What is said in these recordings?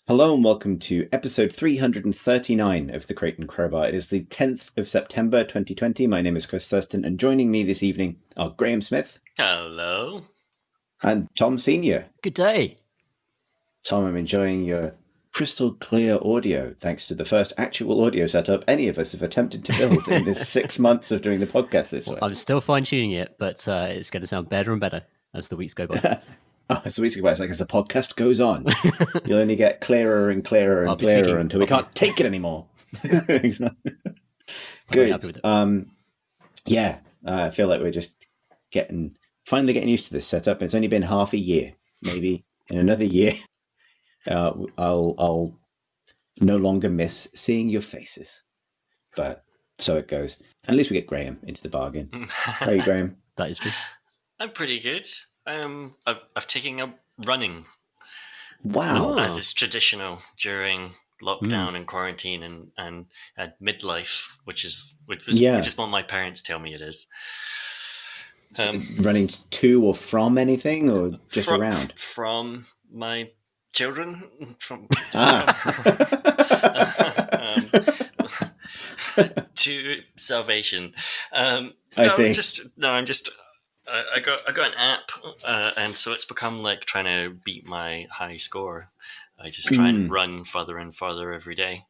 Hello and welcome to episode 339 of the Crate and Crowbar. It is the 10th of September 2020. My name is Chris Thurston, and joining me this evening are Graham Smith. Hello. And Tom Senior. Good day. Tom, I'm enjoying your crystal clear audio, thanks to the first actual audio setup any of us have attempted to build in this 6 months of doing the podcast this way. I'm still fine-tuning it, but it's going to sound better and better as the weeks go by. As the weeks go by, it's like as the podcast goes on, you'll only get clearer and clearer and clearer until we can't take it anymore. Exactly. Good. I feel like we're just finally getting used to this setup. It's only been half a year. Maybe in another year, I'll no longer miss seeing your faces. But so it goes. At least we get Graham into the bargain. How are you, Graham? That is true. I'm pretty good. I've taken up running. Wow. As is traditional during lockdown and quarantine and midlife, which is what my parents tell me it is. Running to or from anything, or just around? From my children. To salvation. I got an app, and so it's become like trying to beat my high score. I just try and run further and further every day.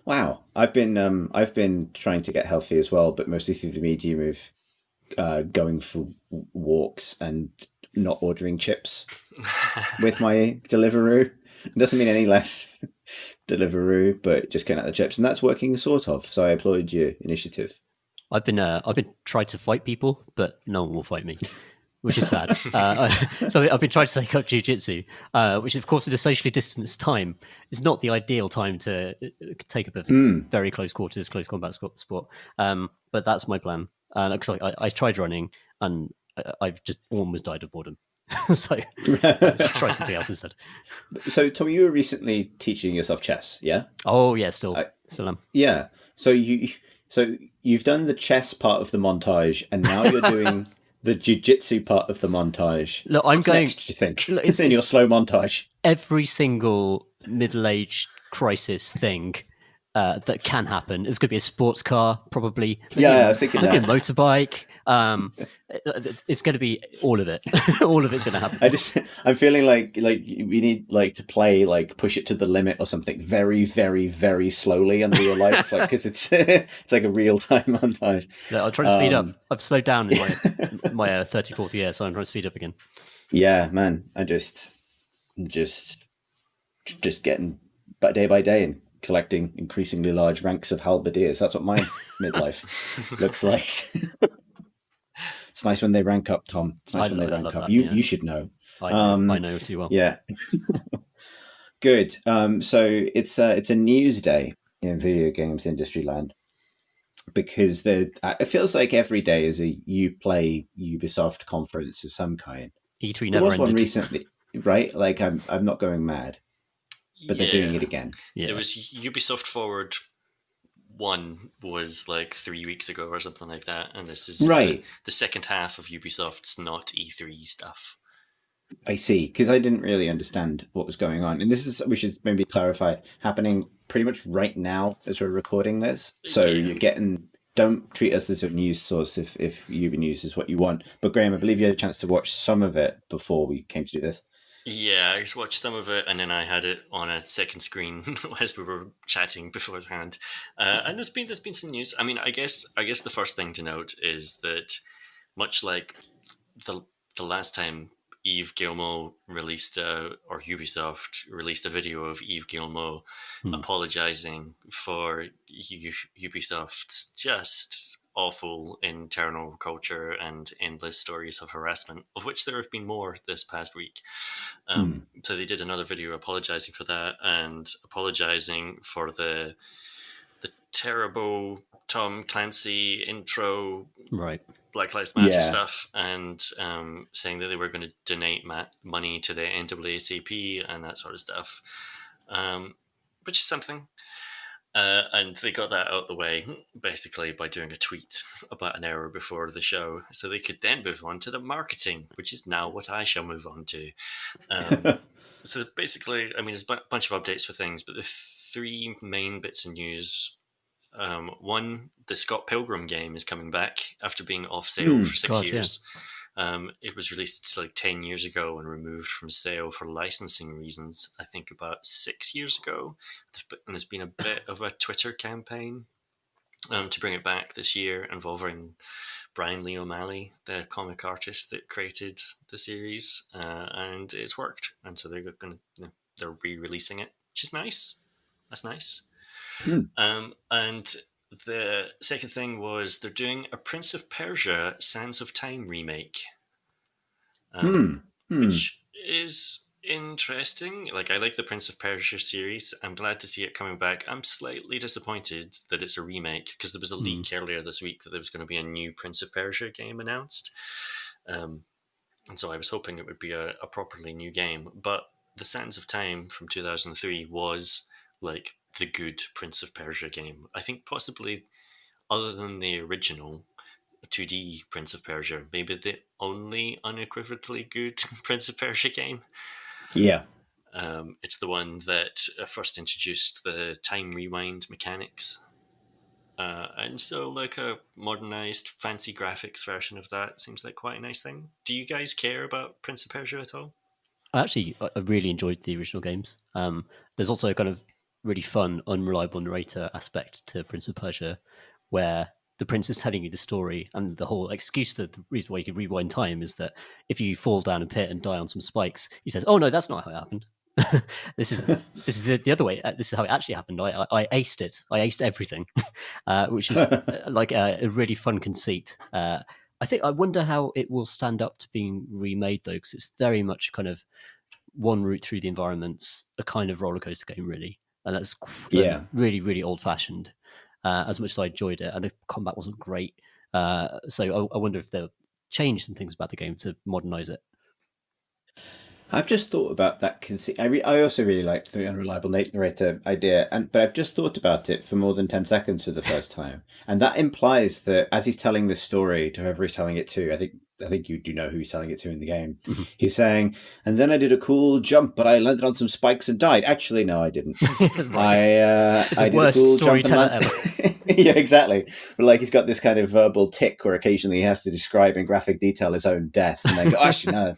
Wow, I've been trying to get healthy as well, but mostly through the medium of going for walks and not ordering chips with my Deliveroo. It doesn't mean any less Deliveroo, but just getting out the chips, and that's working sort of. So I applaud your initiative. I've been trying to fight people, but no one will fight me, which is sad. So I've been trying to take up jiu-jitsu, which of course at a socially distanced time is not the ideal time to take up a very close quarters, close combat sport. But that's my plan. Because I tried running and I've just almost died of boredom. So try something else instead. So Tom, you were recently teaching yourself chess, yeah? Oh yeah, still am. Yeah. So you've done the chess part of the montage, and now you're doing the jiu-jitsu part of the montage. Look, What's next, do you think? It's in your slow montage. Every single middle-aged crisis thing that can happen. It's going to be a sports car, probably. I was thinking that. A motorbike. It's going to be all of it. All of it's going to happen. I'm feeling like we need to play push it to the limit or something very, very, very slowly under your life, because it's like a real time montage. Yeah, I'll try to speed up. I've slowed down in my 34th year, so I'm trying to speed up again. Yeah, man. I just getting day by day and collecting increasingly large ranks of halberdiers. That's what my midlife looks like. It's nice when they rank up, Tom. It's nice when they rank up. You should know. I know too well. Yeah. Good. So it's a news day in video games industry land, because it feels like every day is a Ubisoft conference of some kind. E3 never there was ended. One recently, right? Like I'm not going mad, but they're doing it again. Yeah. There was Ubisoft Forward. One was like 3 weeks ago or something like that, and this is the second half of Ubisoft's not E3 stuff. I see, because I didn't really understand what was going on, and this is, we should maybe clarify, happening pretty much right now as we're recording this. So you're getting. Don't treat us as a news source if Ubi News is what you want. But Graham, I believe you had a chance to watch some of it before we came to do this. Yeah, I just watched some of it, and then I had it on a second screen as we were chatting beforehand. And there's been some news. I mean, I guess the first thing to note is that, much like the last time Yves Guillemot released or Ubisoft released a video of Yves Guillemot apologizing for Ubisoft's just awful internal culture and endless stories of harassment, of which there have been more this past week. So they did another video apologizing for that and apologizing for the terrible Tom Clancy intro, Black Lives Matter stuff, and saying that they were going to donate money to the NAACP and that sort of stuff, which is something. And they got that out of the way basically by doing a tweet about an hour before the show, so they could then move on to the marketing, which is now what I shall move on to. So basically, I mean, there's a bunch of updates for things, but the three main bits of news. One, the Scott Pilgrim game is coming back after being off sale for 6 years. It was released like 10 years ago and removed from sale for licensing reasons, I think about 6 years ago. And there's been a bit of a Twitter campaign to bring it back this year involving Brian Lee O'Malley, the comic artist that created the series, and it's worked. And so they're going to, they're re-releasing it, which is nice. That's nice. And the second thing was they're doing a Prince of Persia Sands of Time remake, which is interesting. Like, I like the Prince of Persia series. I'm glad to see it coming back. I'm slightly disappointed that it's a remake, because there was a leak earlier this week that there was going to be a new Prince of Persia game announced. And so I was hoping it would be a properly new game. But the Sands of Time from 2003 was like the good Prince of Persia game. I think possibly, other than the original 2D Prince of Persia, maybe the only unequivocally good Prince of Persia game. Yeah. It's the one that first introduced the time rewind mechanics. And so like a modernized fancy graphics version of that seems like quite a nice thing. Do you guys care about Prince of Persia at all? I really enjoyed the original games. There's also a kind of really fun, unreliable narrator aspect to Prince of Persia, where the prince is telling you the story, and the whole excuse for the reason why you can rewind time is that if you fall down a pit and die on some spikes, he says, "Oh no, that's not how it happened. this is the other way. This is how it actually happened. I aced it. I aced everything," which is like a really fun conceit. I wonder how it will stand up to being remade though, because it's very much kind of one route through the environments, a kind of roller coaster game, really, and that's really, really old fashioned. As much as I enjoyed it, and the combat wasn't great, so I wonder if they'll change some things about the game to modernize it. I've just thought about that conceit. I also really like the unreliable narrator idea, but I've just thought about it for more than 10 seconds for the first time, and that implies that as he's telling this story to whoever he's telling it to, I think you do know who he's telling it to in the game. Mm-hmm. He's saying, and then I did a cool jump, but I landed on some spikes and died. Actually, no, I didn't. I did a cool jump and landed. Yeah, exactly. But like he's got this kind of verbal tick where occasionally he has to describe in graphic detail his own death, and then go, actually, no.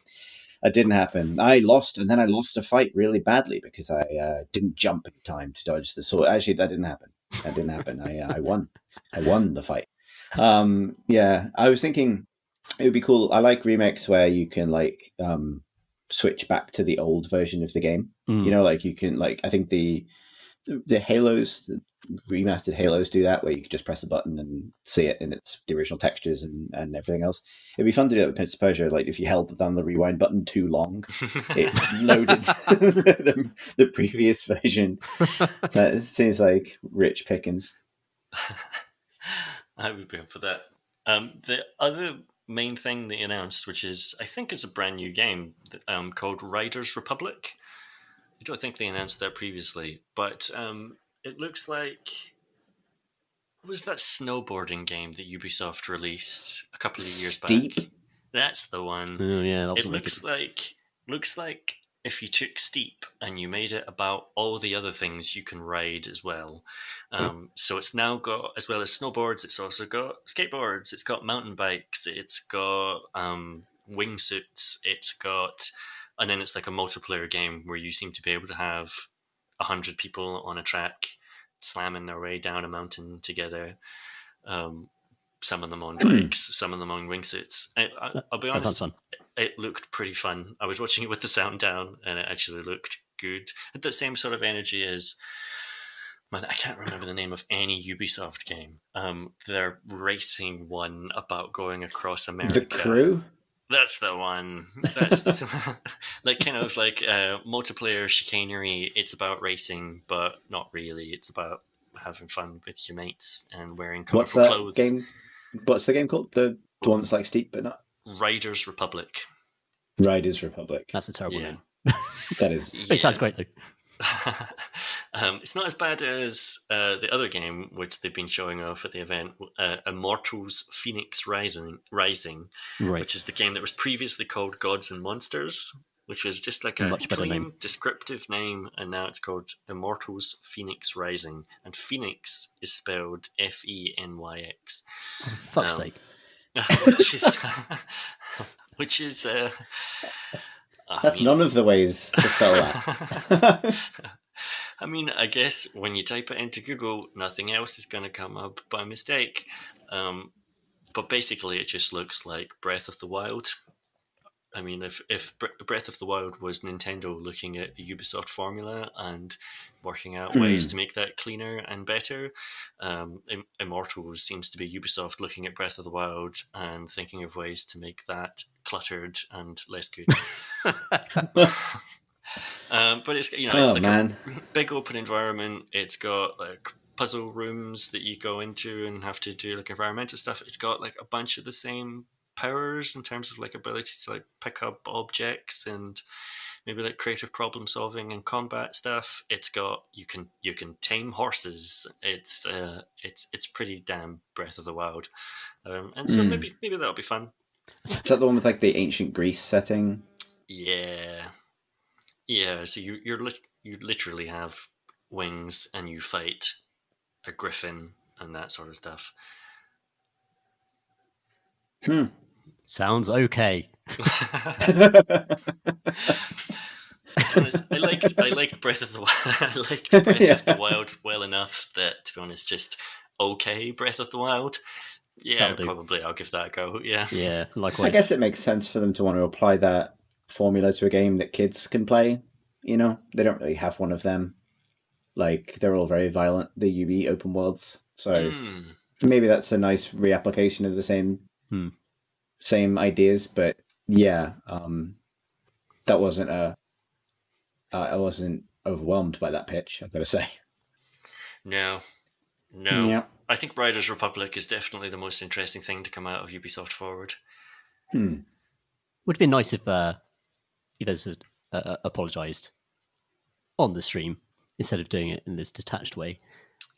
That didn't happen. I lost, and then I lost a fight really badly because I didn't jump in time to dodge the sword. Actually, that didn't happen. I won. I won the fight. Yeah, I was thinking it would be cool. I like remakes where you can like switch back to the old version of the game. You know, like you can like I think the Halos, the remastered Halos do that, where you can just press a button and see it in its the original textures and everything else. It'd be fun to do it with Prince of Persia. Like if you held down the rewind button too long, it loaded the previous version. It seems like rich pickings. I would be up for that. The other main thing they announced, which is I think is a brand new game called Riders Republic. I don't think they announced that previously, but it looks like, what was that snowboarding game that Ubisoft released a couple of years back? That's the one. Oh, yeah, that was it looks like if you took Steep and you made it about all the other things you can ride as well. So it's now got, as well as snowboards, it's also got skateboards, it's got mountain bikes, it's got wingsuits, it's got... And then it's like a multiplayer game where you seem to be able to have 100 people on a track slamming their way down a mountain together. Some of them on bikes, some of them on wingsuits. I'll be honest, it looked pretty fun. I was watching it with the sound down, and it actually looked good. It had the same sort of energy as... Man, I can't remember the name of any Ubisoft game. They're racing one about going across America. The Crew? That's the one. That's like kind of like multiplayer chicanery. It's about racing, but not really. It's about having fun with your mates and wearing colourful clothes. What's the game called? The one that's like Steep, but not Riders Republic. Riders Republic. That's a terrible name. That is. It sounds great though. It's not as bad as the other game, which they've been showing off at the event, Immortals Phoenix Rising, right. Which is the game that was previously called Gods and Monsters. which was just like A a much better clean, name. descriptive name, and now it's called Immortals Phoenix Rising, and Phoenix is spelled Fenyx, Oh, for fuck's um, sake. which is which is I That's mean, none of the ways to spell that. I mean, I guess when you type it into Google, nothing else is going to come up by mistake. But basically, it just looks like Breath of the Wild. I mean, if Breath of the Wild was Nintendo looking at the Ubisoft formula and working out ways to make that cleaner and better, Immortals seems to be Ubisoft looking at Breath of the Wild and thinking of ways to make that cluttered and less good. But it's it's Oh, like man. a big open environment. It's got like puzzle rooms that you go into and have to do like environmental stuff. It's got like a bunch of the same powers in terms of like ability to like pick up objects and maybe like creative problem solving and combat stuff. It's got you can tame horses. It's pretty damn Breath of the Wild, and so maybe that'll be fun. Is that the one with like the ancient Greece setting? Yeah, yeah. So you literally have wings and you fight a griffin and that sort of stuff. Sounds okay. To be honest, I liked Breath of the Wild. I liked Breath of the Wild well enough that, to be honest, just okay Breath of the Wild. Yeah, That'll do. probably I'll give that a go. Yeah. Yeah, likewise. I guess it makes sense for them to want to apply that formula to a game that kids can play. You know, they don't really have one of them. Like, they're all very violent, the UB open worlds. So maybe that's a nice reapplication of the same ideas. But yeah, that wasn't I wasn't overwhelmed by that pitch, I've got to say. No. Yeah. I think Riders Republic is definitely the most interesting thing to come out of Ubisoft Forward. Would have been nice if there's apologized on the stream instead of doing it in this detached way.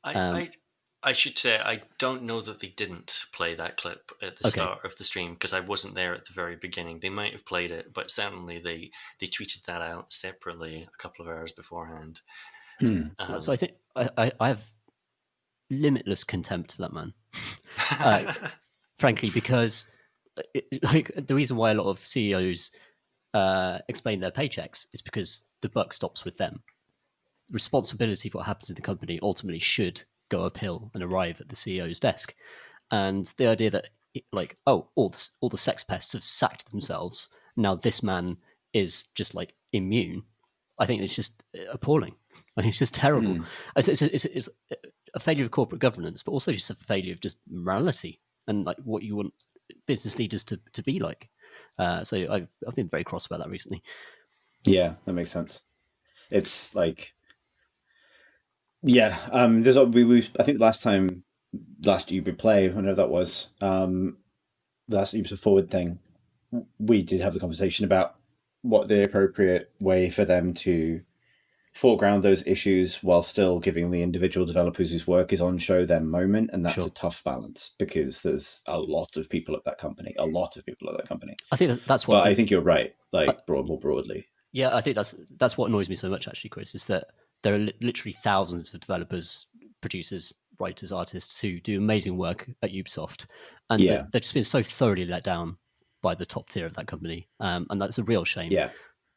I should say I don't know that they didn't play that clip at the start of the stream because I wasn't there at the very beginning. They might have played it, but certainly they tweeted that out separately a couple of hours beforehand. So I think I have limitless contempt for that man. Frankly, because like the reason why a lot of CEOs explain their paychecks is because the buck stops with them. Responsibility for what happens in the company ultimately should go uphill and arrive at the CEO's desk. And the idea that all the sex pests have sacked themselves, now this man is just like immune, I think it's just appalling. I think it's just terrible. It's a failure of corporate governance, but also just a failure of just morality and like what you want business leaders to be like. So I've been very cross about that recently. Yeah, that makes sense. It's like, yeah, there's I think last Uber play, whenever that was, the last Ubisoft Forward thing, we did have the conversation about what the appropriate way for them to foreground those issues while still giving the individual developers whose work is on show their moment, and that's a tough balance because there's a lot of people at that company. I think that's what. But I think you're right. Like more broadly. Yeah, I think that's what annoys me so much, actually, Chris, is that there are literally thousands of developers, producers, writers, artists who do amazing work at Ubisoft, and they've just been so thoroughly let down by the top tier of that company, and that's a real shame. Yeah.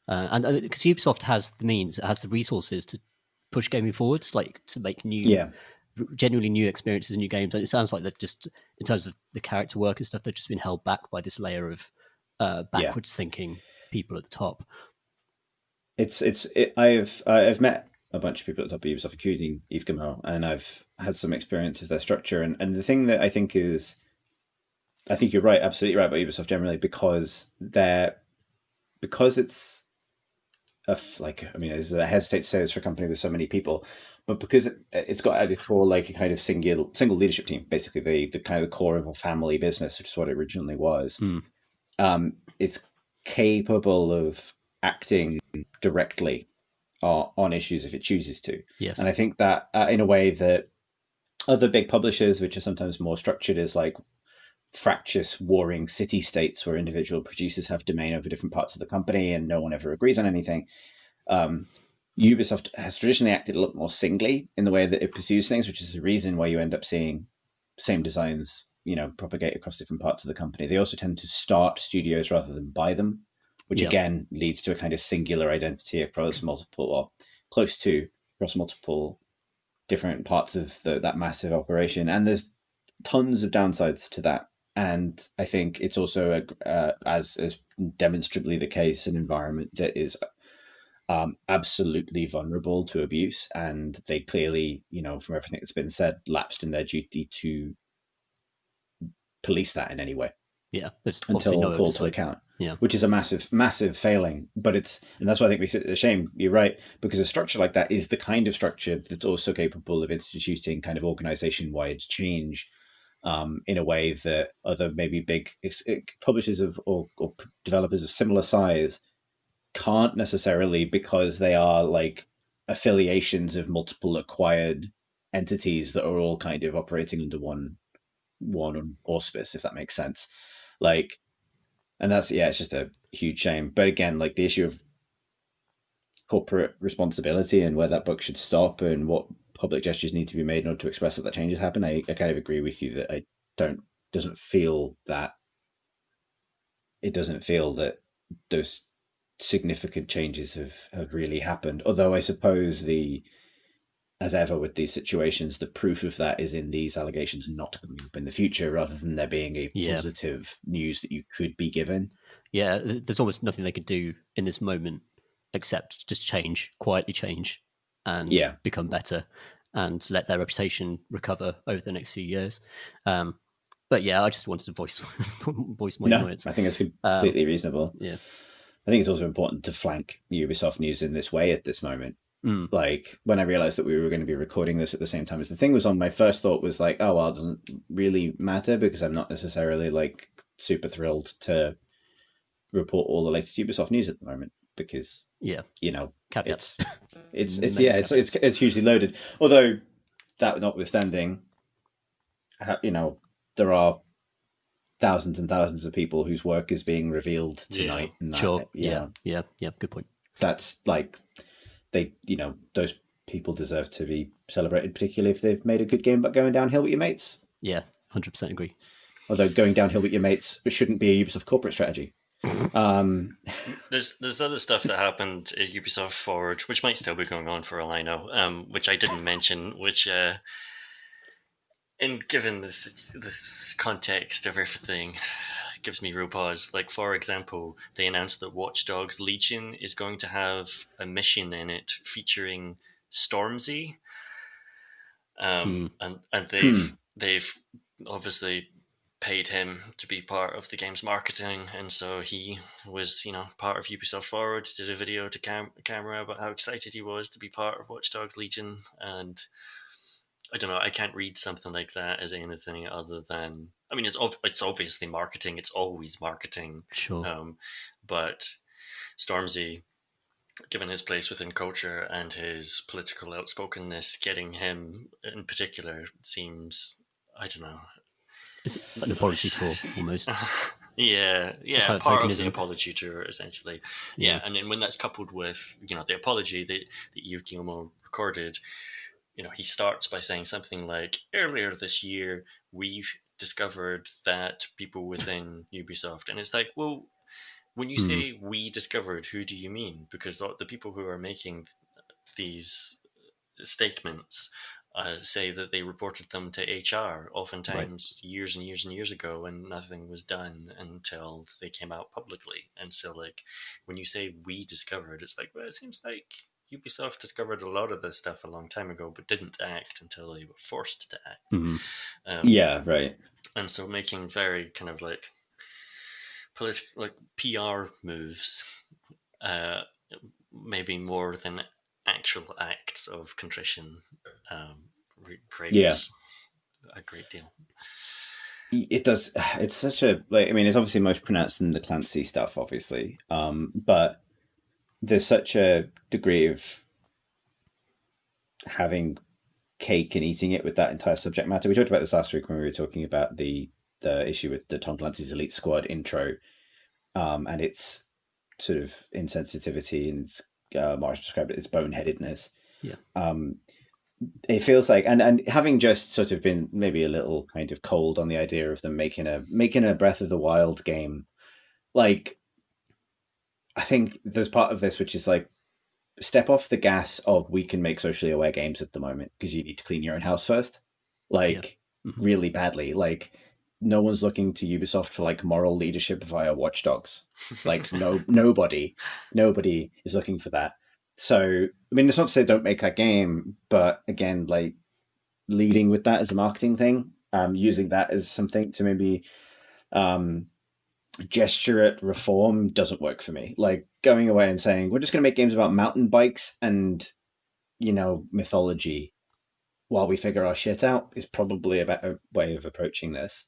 And because Ubisoft has the means, it has the resources to push gaming forwards, like to make genuinely new experiences, new games. And it sounds like they've just, in terms of the character work and stuff, they've just been held back by this layer of backwards thinking people at the top. I've met a bunch of people at the top of Ubisoft, including Yves Guillemot, and I've had some experience of their structure. And the thing that I think you're right, absolutely right about Ubisoft generally, because it's I hesitate to say this for a company with so many people, but because it's got at its core like a kind of single leadership team, basically the kind of the core of a family business, which is what it originally was. It's capable of acting directly on issues if it chooses to. Yes. And I think that in a way that other big publishers, which are sometimes more structured, is like fractious warring city states where individual producers have domain over different parts of the company and no one ever agrees on anything. Ubisoft has traditionally acted a lot more singly in the way that it pursues things, which is the reason why you end up seeing same designs, propagate across different parts of the company. They also tend to start studios rather than buy them, which again leads to a kind of singular identity across multiple, or close to, across multiple different parts of that massive operation. And there's tons of downsides to that. And I think it's also, as demonstrably the case, an environment that is absolutely vulnerable to abuse. And they clearly, from everything that's been said, lapsed in their duty to police that in any way. Yeah, there's until no called to account. Yeah, which is a massive failing. But and that's why I think it's a shame. You're right, because a structure like that is the kind of structure that's also capable of instituting kind of organization-wide change in a way that other maybe big publishers or developers of similar size can't necessarily, because they are like affiliations of multiple acquired entities that are all kind of operating under one auspice, if that makes sense. Like, and that's, it's just a huge shame. But again, like the issue of corporate responsibility and where that book should stop and what public gestures need to be made in order to express that changes happen, I kind of agree with you that it doesn't feel that those significant changes have really happened. Although I suppose as ever with these situations, the proof of that is in these allegations not coming up in the future, rather than there being a positive news that you could be given. Yeah, there's almost nothing they could do in this moment except just quietly change, and become better, and let their reputation recover over the next few years. But yeah, I just wanted to voice my annoyance. I think it's completely reasonable. Yeah, I think it's also important to flank Ubisoft news in this way at this moment. Like, when I realized that we were going to be recording this at the same time as the thing was on, my first thought was like, oh, well, it doesn't really matter, because I'm not necessarily like super thrilled to report all the latest Ubisoft news at the moment, because caveats. It's hugely loaded. Although that notwithstanding, there are thousands and thousands of people whose work is being revealed tonight. Yeah. Sure. Yeah. Good point. That's like, those people deserve to be celebrated, particularly if they've made a good game about going downhill with your mates. Yeah, 100% agree. Although going downhill with your mates shouldn't be a Ubisoft corporate strategy. There's other stuff that happened at Ubisoft Forward, which might still be going on for all I know, which I didn't mention, which, and given this context of everything, gives me real pause. Like, for example, they announced that Watch Dogs Legion is going to have a mission in it featuring Stormzy, and they've obviously paid him to be part of the game's marketing, and so he was, part of Ubisoft Forward, did a video to camera about how excited he was to be part of Watch Dogs Legion. And I don't know, I can't read something like that as anything other than, I mean, it's obviously marketing. It's always marketing. Sure. But Stormzy, given his place within culture and his political outspokenness, getting him in particular seems, I don't know. Is it an apology tour, almost? Yeah, part of the apology tour, essentially. Yeah, and then when that's coupled with, the apology that Yves Guillemot recorded, he starts by saying something like, earlier this year, we've discovered that people within Ubisoft, and it's like, well, when you say we discovered, who do you mean? Because the people who are making these statements say that they reported them to HR, oftentimes years and years and years ago, and nothing was done until they came out publicly. And so, like, when you say we discovered, it's like, well, it seems like Ubisoft discovered a lot of this stuff a long time ago, but didn't act until they were forced to act. Right. And so making very kind of like political, like PR moves, maybe more than actual acts of contrition, creates a great deal. It does. It's such a, like, I mean, it's obviously most pronounced in the Clancy stuff, obviously, but there's such a degree of having cake and eating it with that entire subject matter. We talked about this last week when we were talking about the the issue with the Tom Clancy's Elite Squad intro, and its sort of insensitivity and Marsh described it, its boneheadedness. Yeah. It feels like, and having just sort of been maybe a little kind of cold on the idea of them making a Breath of the Wild game, like, I think there's part of this which is like, step off the gas of we can make socially aware games at the moment because you need to clean your own house first, like really badly. Like, no one's looking to Ubisoft for like moral leadership via Watch Dogs. Like, nobody is looking for that. So, I mean, it's not to say don't make that game, but again, like, leading with that as a marketing thing, using that as something to maybe gesture at reform doesn't work for me. Like, going away and saying, we're just going to make games about mountain bikes and, mythology while we figure our shit out is probably a better way of approaching this.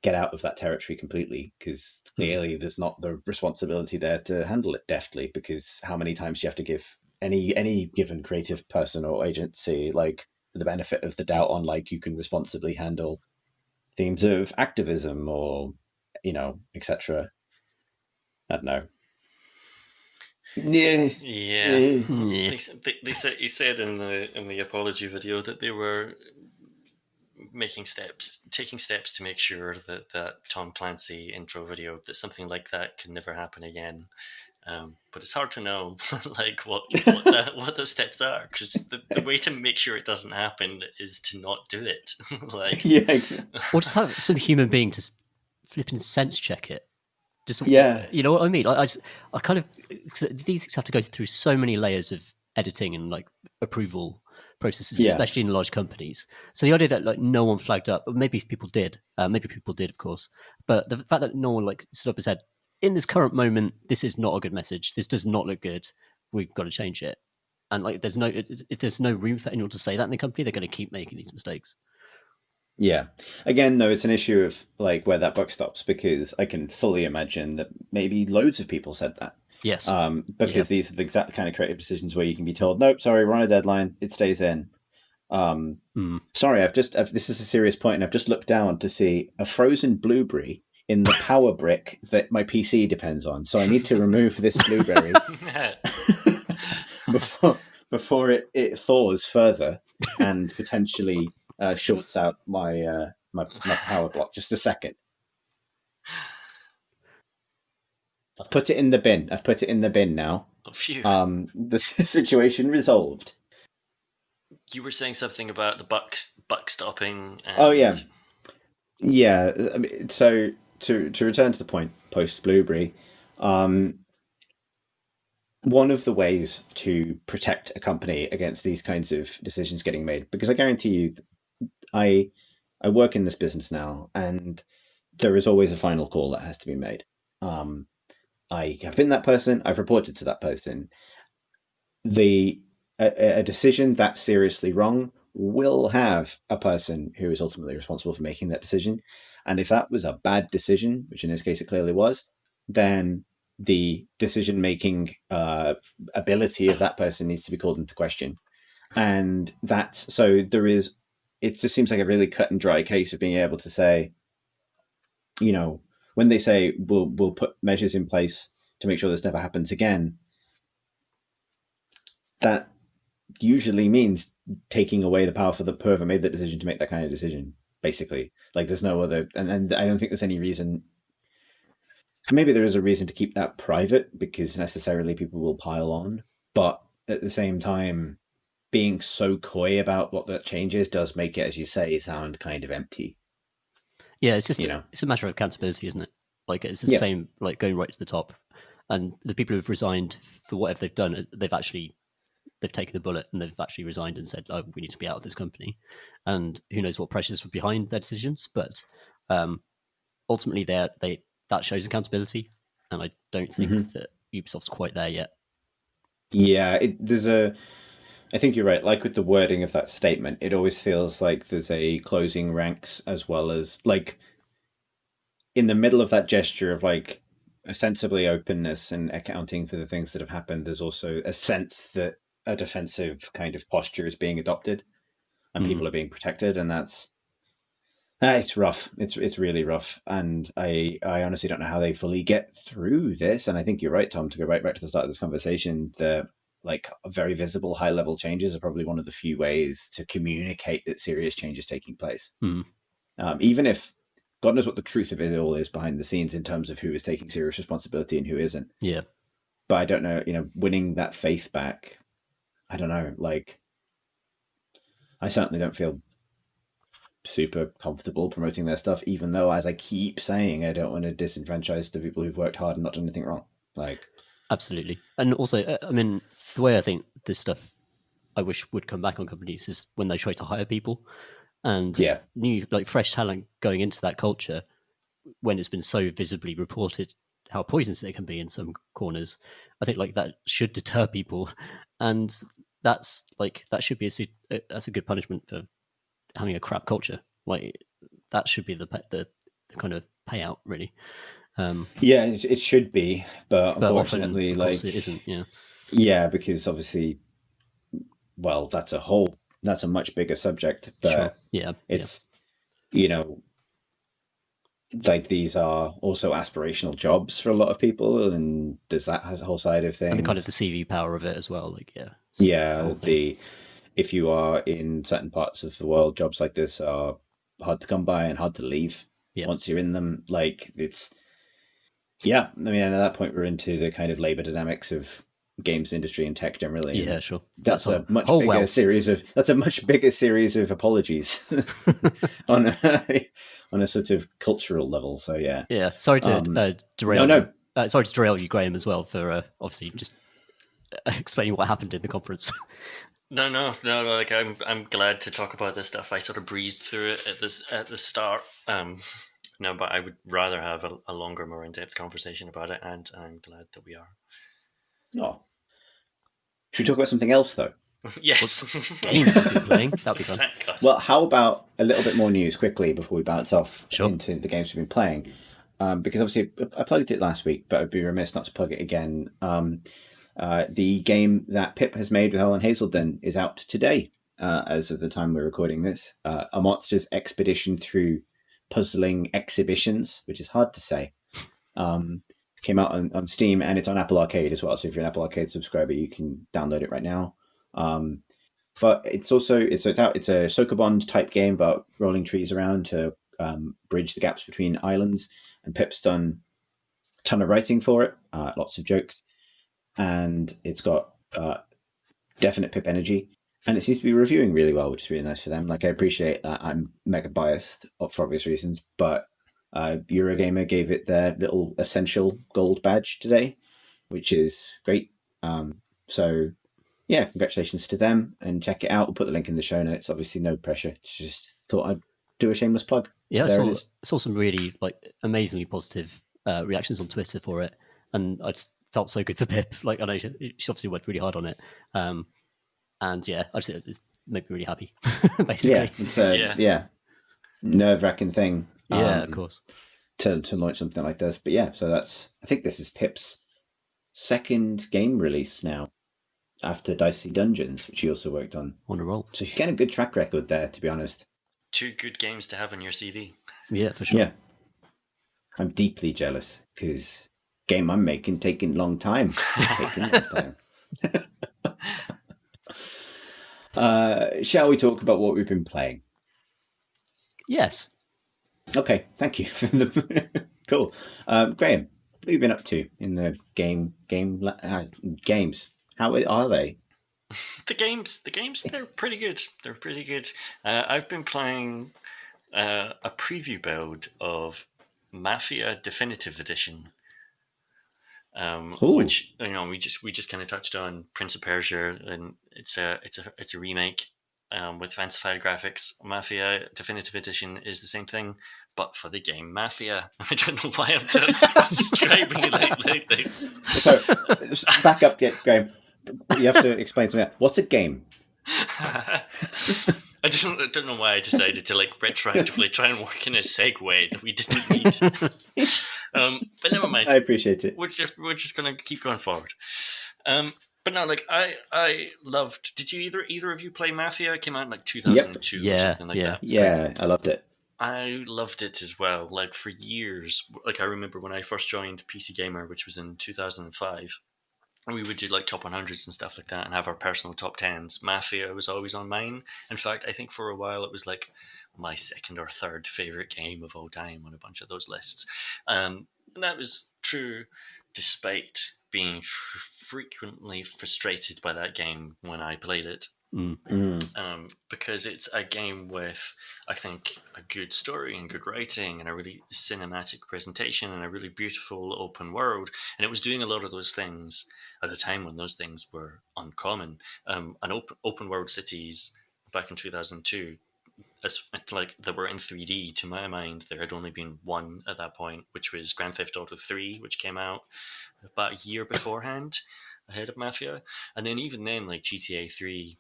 Get out of that territory completely, because clearly there's not the responsibility there to handle it deftly, because how many times do you have to give any given creative person or agency like the benefit of the doubt on like you can responsibly handle themes of activism or etc. I don't know. Yeah. Yeah. They said, he said in the apology video that they were taking steps to make sure that Tom Clancy intro video, that something like that can never happen again. But it's hard to know like what those steps are, because the way to make sure it doesn't happen is to not do it. Like, yeah, exactly. Or just have some human being to flipping sense check it. Just, Yeah. you know what I mean? I kind of, these things have to go through so many layers of editing and like approval processes, especially in large companies. So the idea that like no one flagged up, maybe people did, of course, but the fact that no one like stood up and said, in this current moment, this is not a good message. This does not look good. We've got to change it. And like, if there's no room for anyone to say that in the company, they're going to keep making these mistakes. Yeah. Again, though, it's an issue of like where that buck stops, because I can fully imagine that maybe loads of people said that. Yes. Because these are the exact kind of creative decisions where you can be told, nope, sorry, we're on a deadline. It stays in. Sorry, this is a serious point, and I've just looked down to see a frozen blueberry in the power brick that my PC depends on. So I need to remove this blueberry before it thaws further and potentially shorts out my power block. Just a second. I've put it in the bin now. Oh, phew. The situation resolved. You were saying something about the buck stopping. And... Oh yeah. I mean, so to return to the point, post Blueberry, one of the ways to protect a company against these kinds of decisions getting made, because I guarantee you, I work in this business now, and there is always a final call that has to be made. I have been that person. I've reported to that person. A decision that's seriously wrong will have a person who is ultimately responsible for making that decision. And if that was a bad decision, which in this case it clearly was, then the decision-making ability of that person needs to be called into question. And it just seems like a really cut and dry case of being able to say, when they say we'll put measures in place to make sure this never happens again, that usually means taking away the power for the whoever made the decision to make that kind of decision, basically. Like, there's no other, and I don't think there's any reason. Maybe there is a reason to keep that private, because necessarily people will pile on, but at the same time, being so coy about what that change is does make it, as you say, sound kind of empty. Yeah, it's just it's a matter of accountability, isn't it? Like, it's the same, like going right to the top, and the people who've resigned for whatever they've done, they've taken the bullet and they've actually resigned and said, "Oh, we need to be out of this company." And who knows what pressures were behind their decisions, but ultimately, that shows accountability, and I don't think that Ubisoft's quite there yet. Yeah, I think you're right. Like with the wording of that statement, it always feels like there's a closing ranks, as well as like in the middle of that gesture of like ostensibly openness and accounting for the things that have happened. There's also a sense that a defensive kind of posture is being adopted and people are being protected. And that's It's rough. It's really rough, and I honestly don't know how they fully get through this. And I think you're right, Tom. To go right back to the start of this conversation, the like very visible high level changes are probably one of the few ways to communicate that serious change is taking place. Mm. Even if God knows what the truth of it all is behind the scenes in terms of who is taking serious responsibility and who isn't. Yeah. But I don't know. Winning that faith back. I don't know. Like, I certainly don't feel super comfortable promoting their stuff, even though, as I keep saying, I don't want to disenfranchise the people who've worked hard and not done anything wrong. Like, absolutely. And also, I mean, the way I think this stuff I wish would come back on companies is when they try to hire people, and new, like, fresh talent going into that culture when it's been so visibly reported how poisonous it can be in some corners. I think like that should deter people, and that's that should be that's a good punishment for having a crap culture. Like, that should be the kind of payout, really. It should be, but unfortunately, often, of course, it isn't. Because obviously, well, that's a much bigger subject. But sure. it's like, these are also aspirational jobs for a lot of people, and that has a whole side of things, and kind of the CV power of it as well. Like, if you are in certain parts of the world, jobs like this are hard to come by and hard to leave once you're in them. Like, it's I mean, and at that point we're into the kind of labor dynamics of games industry and tech generally. Yeah, sure. That's a much bigger series of apologies on a sort of cultural level. So yeah. Sorry to derail. No. Sorry to derail you, Graham, as well, for obviously just explaining what happened in the conference. No. Like, I'm glad to talk about this stuff. I sort of breezed through it at the start. No, but I would rather have a longer, more in-depth conversation about it, and I'm glad that we are. Oh. Should we talk about something else, though? Yes. Games we've been playing. That'd be fun. Well, how about a little bit more news quickly before we bounce off Sure. into the games we've been playing? Because obviously I plugged it last week, but I'd be remiss not to plug it again. The game that Pip has made with Helen Hazelden is out today, as of the time we're recording this. A monster's expedition through puzzling exhibitions, which is hard to say. Came out on Steam, and it's on Apple Arcade as well. So if you're an Apple Arcade subscriber, you can download it right now. But it's a Sokobond type game about rolling trees around to bridge the gaps between islands. And Pip's done a ton of writing for it, lots of jokes, and it's got definite Pip energy. And it seems to be reviewing really well, which is really nice for them. Like, I appreciate that I'm mega biased for obvious reasons, but Eurogamer gave it their little essential gold badge today, which is great. So yeah, congratulations to them, and check it out. We'll put the link in the show notes. Obviously, no pressure. Just thought I'd do a shameless plug. Yeah, I saw some really amazingly positive reactions on Twitter for it, and I just felt so good for Pip. Like, I know she obviously worked really hard on it, and yeah, I just it made me really happy. Basically, yeah, it's a nerve-wracking thing. Yeah, of course, to launch something like this. But yeah, so I think this is Pip's second game release now, after Dicey Dungeons, which he also worked on. On a roll. So he's getting a good track record there, to be honest. 2 good games to have on your CV. Yeah, for sure. Yeah. I'm deeply jealous, because game I'm making taking a long time. Shall we talk about what we've been playing? Yes. Okay, thank you. Cool. Graham, what have you been up to in the games? How are they? The games, they're pretty good. I've been playing a preview build of Mafia Definitive Edition, which we just kind of touched on. Prince of Persia, and it's a remake with fancified graphics. Mafia Definitive Edition is the same thing, but for the game Mafia. I don't know why I'm describing it like this. So, back up, Graham. You have to explain something. What's a game? I don't know why I decided to retroactively try and work in a segue that we didn't need. But never mind. I appreciate it. We're just gonna keep going forward. But no, I loved. Did you either of you play Mafia? It came out in 2002 or something like that. Yeah, I loved it. I loved it as well. Like for years, like I remember when I first joined PC Gamer, which was in 2005. We would do like top 100s and stuff like that and have our personal top 10s. Mafia was always on mine. In fact, I think for a while it was like my second or third favorite game of all time on a bunch of those lists. And that was true despite being frequently frustrated by that game when I played it. Because it's a game with, I think, a good story and good writing and a really cinematic presentation and a really beautiful open world. And it was doing a lot of those things at a time when those things were uncommon. And open world cities back in 2002, as like that were in 3D. To my mind, there had only been one at that point, which was Grand Theft Auto 3, which came out about a year beforehand, ahead of Mafia. And then even then, like GTA 3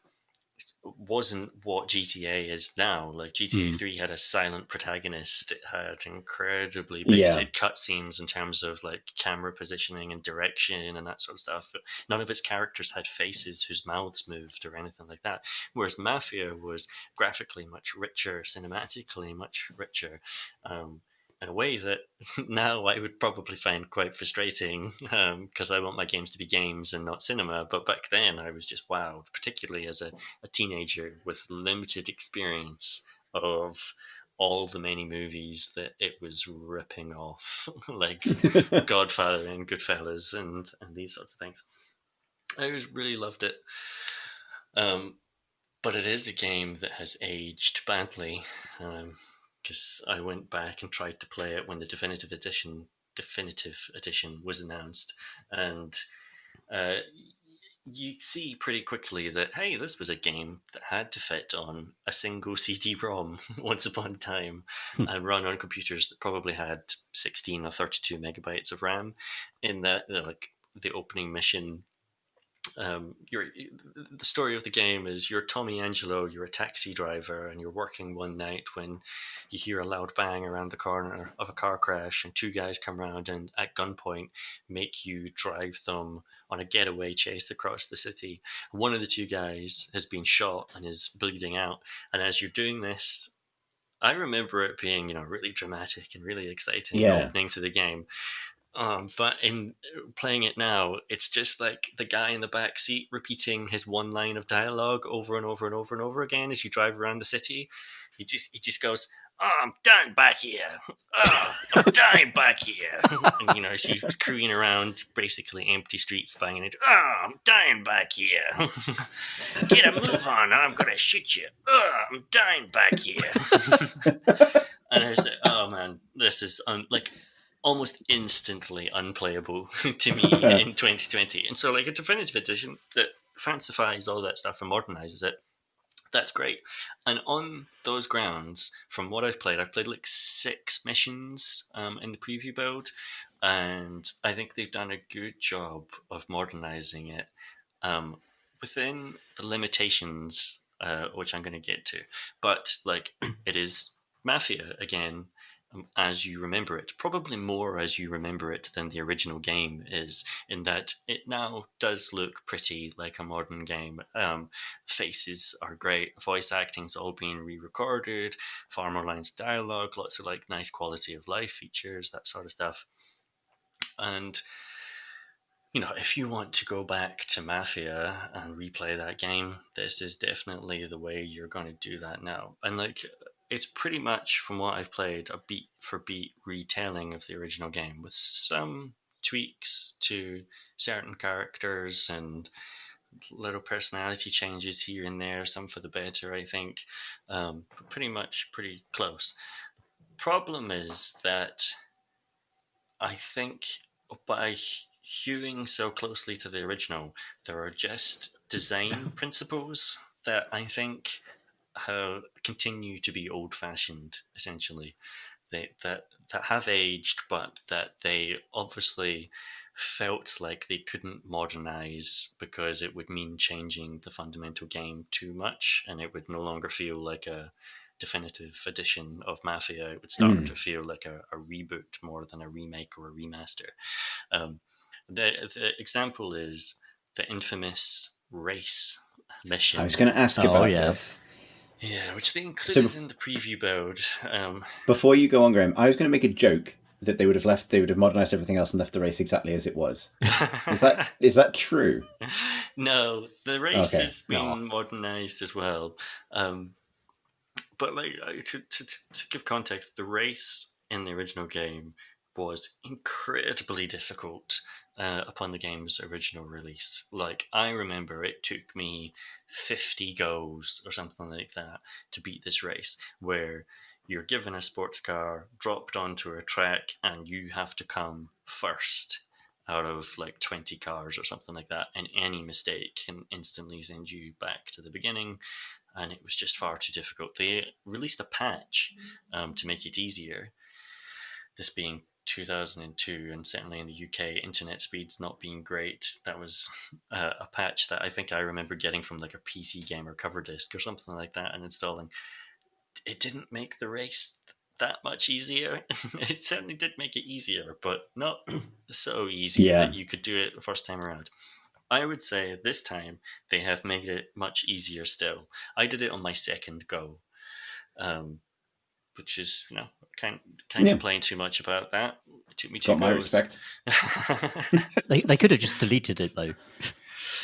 wasn't what GTA is now. Like GTA 3 had a silent protagonist. It had incredibly basic cutscenes in terms of like camera positioning and direction and that sort of stuff. But none of its characters had faces whose mouths moved or anything like that. Whereas Mafia was graphically much richer, cinematically much richer. In a way that now I would probably find quite frustrating, because I want my games to be games and not cinema. But back then I was just wowed, particularly as a teenager with limited experience of all the many movies that it was ripping off, like Godfather and Goodfellas and these sorts of things. I just really loved it. But it is a game that has aged badly. Because I went back and tried to play it when the definitive edition was announced, and you see pretty quickly that, hey, this was a game that had to fit on a single CD-ROM once upon a time and run on computers that probably had 16 or 32 megabytes of RAM. In that, like the opening mission. The story of the game is you're Tommy Angelo, you're a taxi driver, and you're working one night when you hear a loud bang around the corner of a car crash, and two guys come around and at gunpoint make you drive them on a getaway chase across the city. One of the two guys has been shot and is bleeding out, and as you're doing this, I remember it being, really dramatic and really exciting opening to the game. But in playing it now, it's just like the guy in the back seat repeating his one line of dialogue over and over and over and over again as you drive around the city. He just goes, "Oh, I'm dying back here. Oh, I'm dying back here." And as you careen around basically empty streets banging it. "Oh, I'm dying back here. Get a move on, or I'm gonna shoot you. Oh, I'm dying back here." And I was like, "Oh man, this is like." Almost instantly unplayable to me in 2020. And so like a definitive edition that fancifies all that stuff and modernizes it, that's great. And on those grounds, from what I've played like 6 missions in the preview build, and I think they've done a good job of modernizing it within the limitations, which I'm going to get to. But like it is Mafia again, as you remember it, probably more as you remember it than the original game is, in that it now does look pretty like a modern game. Faces are great, voice acting's all being re-recorded, far more lines of dialogue, lots of like nice quality of life features, that sort of stuff. And if you want to go back to Mafia and replay that game, this is definitely the way you're going to do that now. And like, it's pretty much, from what I've played, a beat for beat retelling of the original game with some tweaks to certain characters and little personality changes here and there, some for the better, I think, but pretty much pretty close. Problem is that I think by hewing so closely to the original, there are just design principles that I think continue to be old-fashioned, essentially. That have aged, but that they obviously felt like they couldn't modernize because it would mean changing the fundamental game too much, and it would no longer feel like a definitive edition of Mafia. It would start to feel like a reboot more than a remake or a remaster. The example is the infamous race mission. I was going to ask about this. Yeah, which they So included in the preview build. before you go on, Graham, I was going to make a joke that they would have modernized everything else and left the race exactly as it was. Is that true? No, the race Okay. has No. been modernized as well. Um, but like to give context, the race in the original game was incredibly difficult upon the game's original release. Like I remember, it took me 50 goes or something like that to beat this race, where you're given a sports car, dropped onto a track, and you have to come first out of like 20 cars or something like that, and any mistake can instantly send you back to the beginning, and it was just far too difficult. They released a patch to make it easier. This being 2002, and certainly in the UK, internet speeds not being great. That was a patch that I think I remember getting from like a PC Gamer cover disk or something like that, and installing. It didn't make the race that much easier. It certainly did make it easier, but not so easy Yeah. that you could do it the first time around. I would say this time they have made it much easier still. I did it on my second go, which is, can't Yeah. complain too much about that. It took me 2 Got my goes. respect. They could have just deleted it though.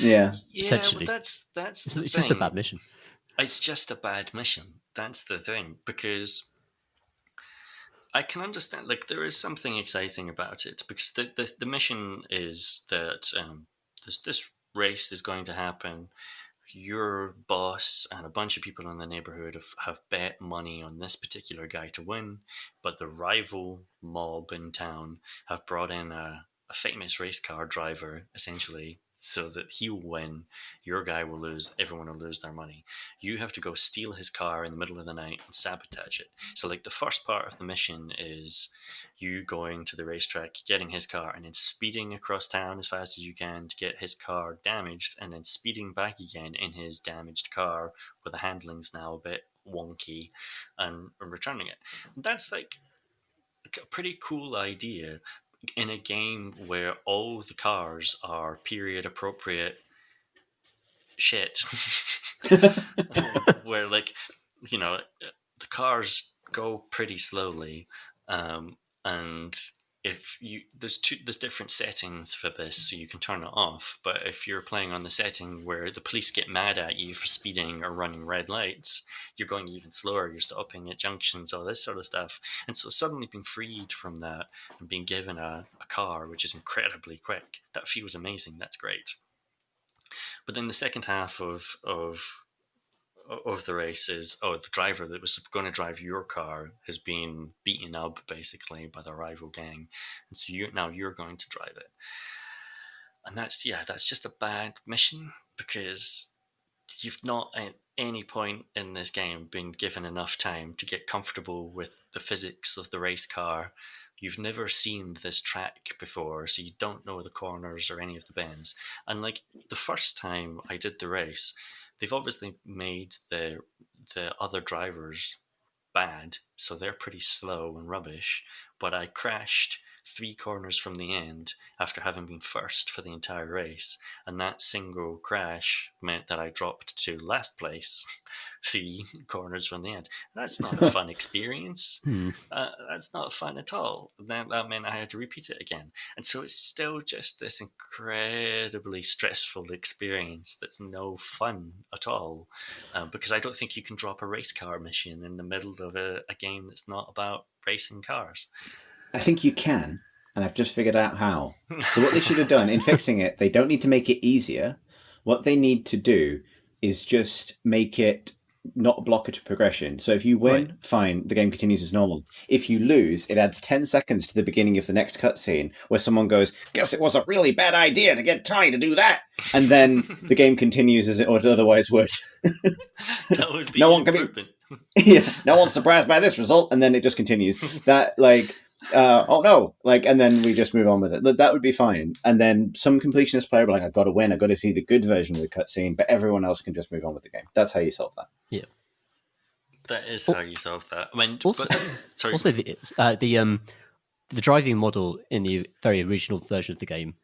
Yeah. Yeah, Potentially. but that's It's, the it's thing. just a bad mission. It's just a bad mission. That's the thing, because I can understand, like, there is something exciting about it, because the mission is that this race is going to happen. Your boss and a bunch of people in the neighborhood have bet money on this particular guy to win, but the rival mob in town have brought in a famous race car driver, essentially, so that he'll win. Your guy will lose, everyone will lose their money. You have to go steal his car in the middle of the night and sabotage it. So, like, the first part of the mission is you going to the racetrack, getting his car, and then speeding across town as fast as you can to get his car damaged, and then speeding back again in his damaged car where the handling's now a bit wonky, and returning it. And that's like a pretty cool idea in a game where all the cars are period appropriate shit. Where, like, the cars go pretty slowly, and if you there's different settings for this, so you can turn it off. But if you're playing on the setting where the police get mad at you for speeding or running red lights, you're going even slower, you're stopping at junctions, all this sort of stuff. And so suddenly being freed from that and being given a car which is incredibly quick, that feels amazing. That's great. But then the second half of the race is, the driver that was going to drive your car has been beaten up basically by the rival gang, and so you're going to drive it. And that's just a bad mission, because you've not at any point in this game been given enough time to get comfortable with the physics of the race car. You've never seen this track before, so you don't know the corners or any of the bends. And like the first time I did the race, they've obviously made the other drivers bad, so they're pretty slow and rubbish. But I crashed 3 corners from the end after having been first for the entire race, and that single crash meant that I dropped to last place 3 corners from the end. That's not a fun experience. That's not fun at all. That meant I had to repeat it again, and so it's still just this incredibly stressful experience that's no fun at all, because I don't think you can drop a race car mission in the middle of a game that's not about racing cars. I think you can, and I've just figured out how. So what they should have done in fixing it, they don't need to make it easier. What they need to do is just make it not a blocker to progression. So if you win, fine, the game continues as normal. If you lose, it adds 10 seconds to the beginning of the next cutscene where someone goes, "Guess it was a really bad idea to get Ty to do that." And then the game continues as it otherwise would. That would be No an one can be- improvement. Yeah, no one's surprised by this result, and then it just continues. That, like, oh no, like, and then we just move on with it. That would be fine. And then some completionist player will be like, I've got to win, I've got to see the good version of the cutscene, but everyone else can just move on with the game. That's how you solve that. Yeah. That is how you solve that. I mean, Also, sorry. also the driving model in the very original version of the game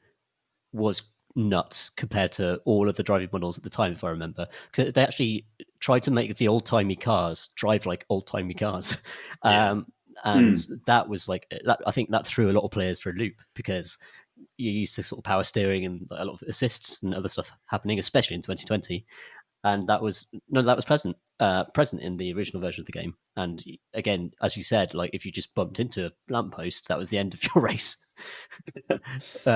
was nuts compared to all of the driving models at the time, if I remember. Because they actually tried to make the old-timey cars drive like old-timey cars. Yeah. And that was like, I think that threw a lot of players for a loop, because you're used to sort of power steering and a lot of assists and other stuff happening, especially in 2020. And that was present in the original version of the game. And again, as you said, like if you just bumped into a lamppost, that was the end of your race.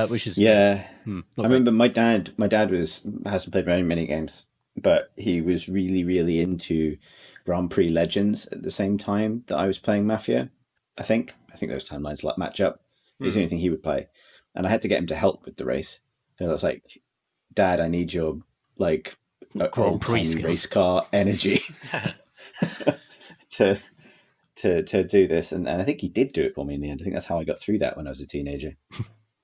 Which is Yeah. not I great. remember my dad hasn't played very many games, but he was really, really into Grand Prix Legends at the same time that I was playing Mafia. I think those timelines like match up. It was the only thing he would play. And I had to get him to help with the race. Because I was like, Dad, I need your like Grand Prix old-timey skills. race car energy to do this. And I think he did do it for me in the end. I think that's how I got through that when I was a teenager.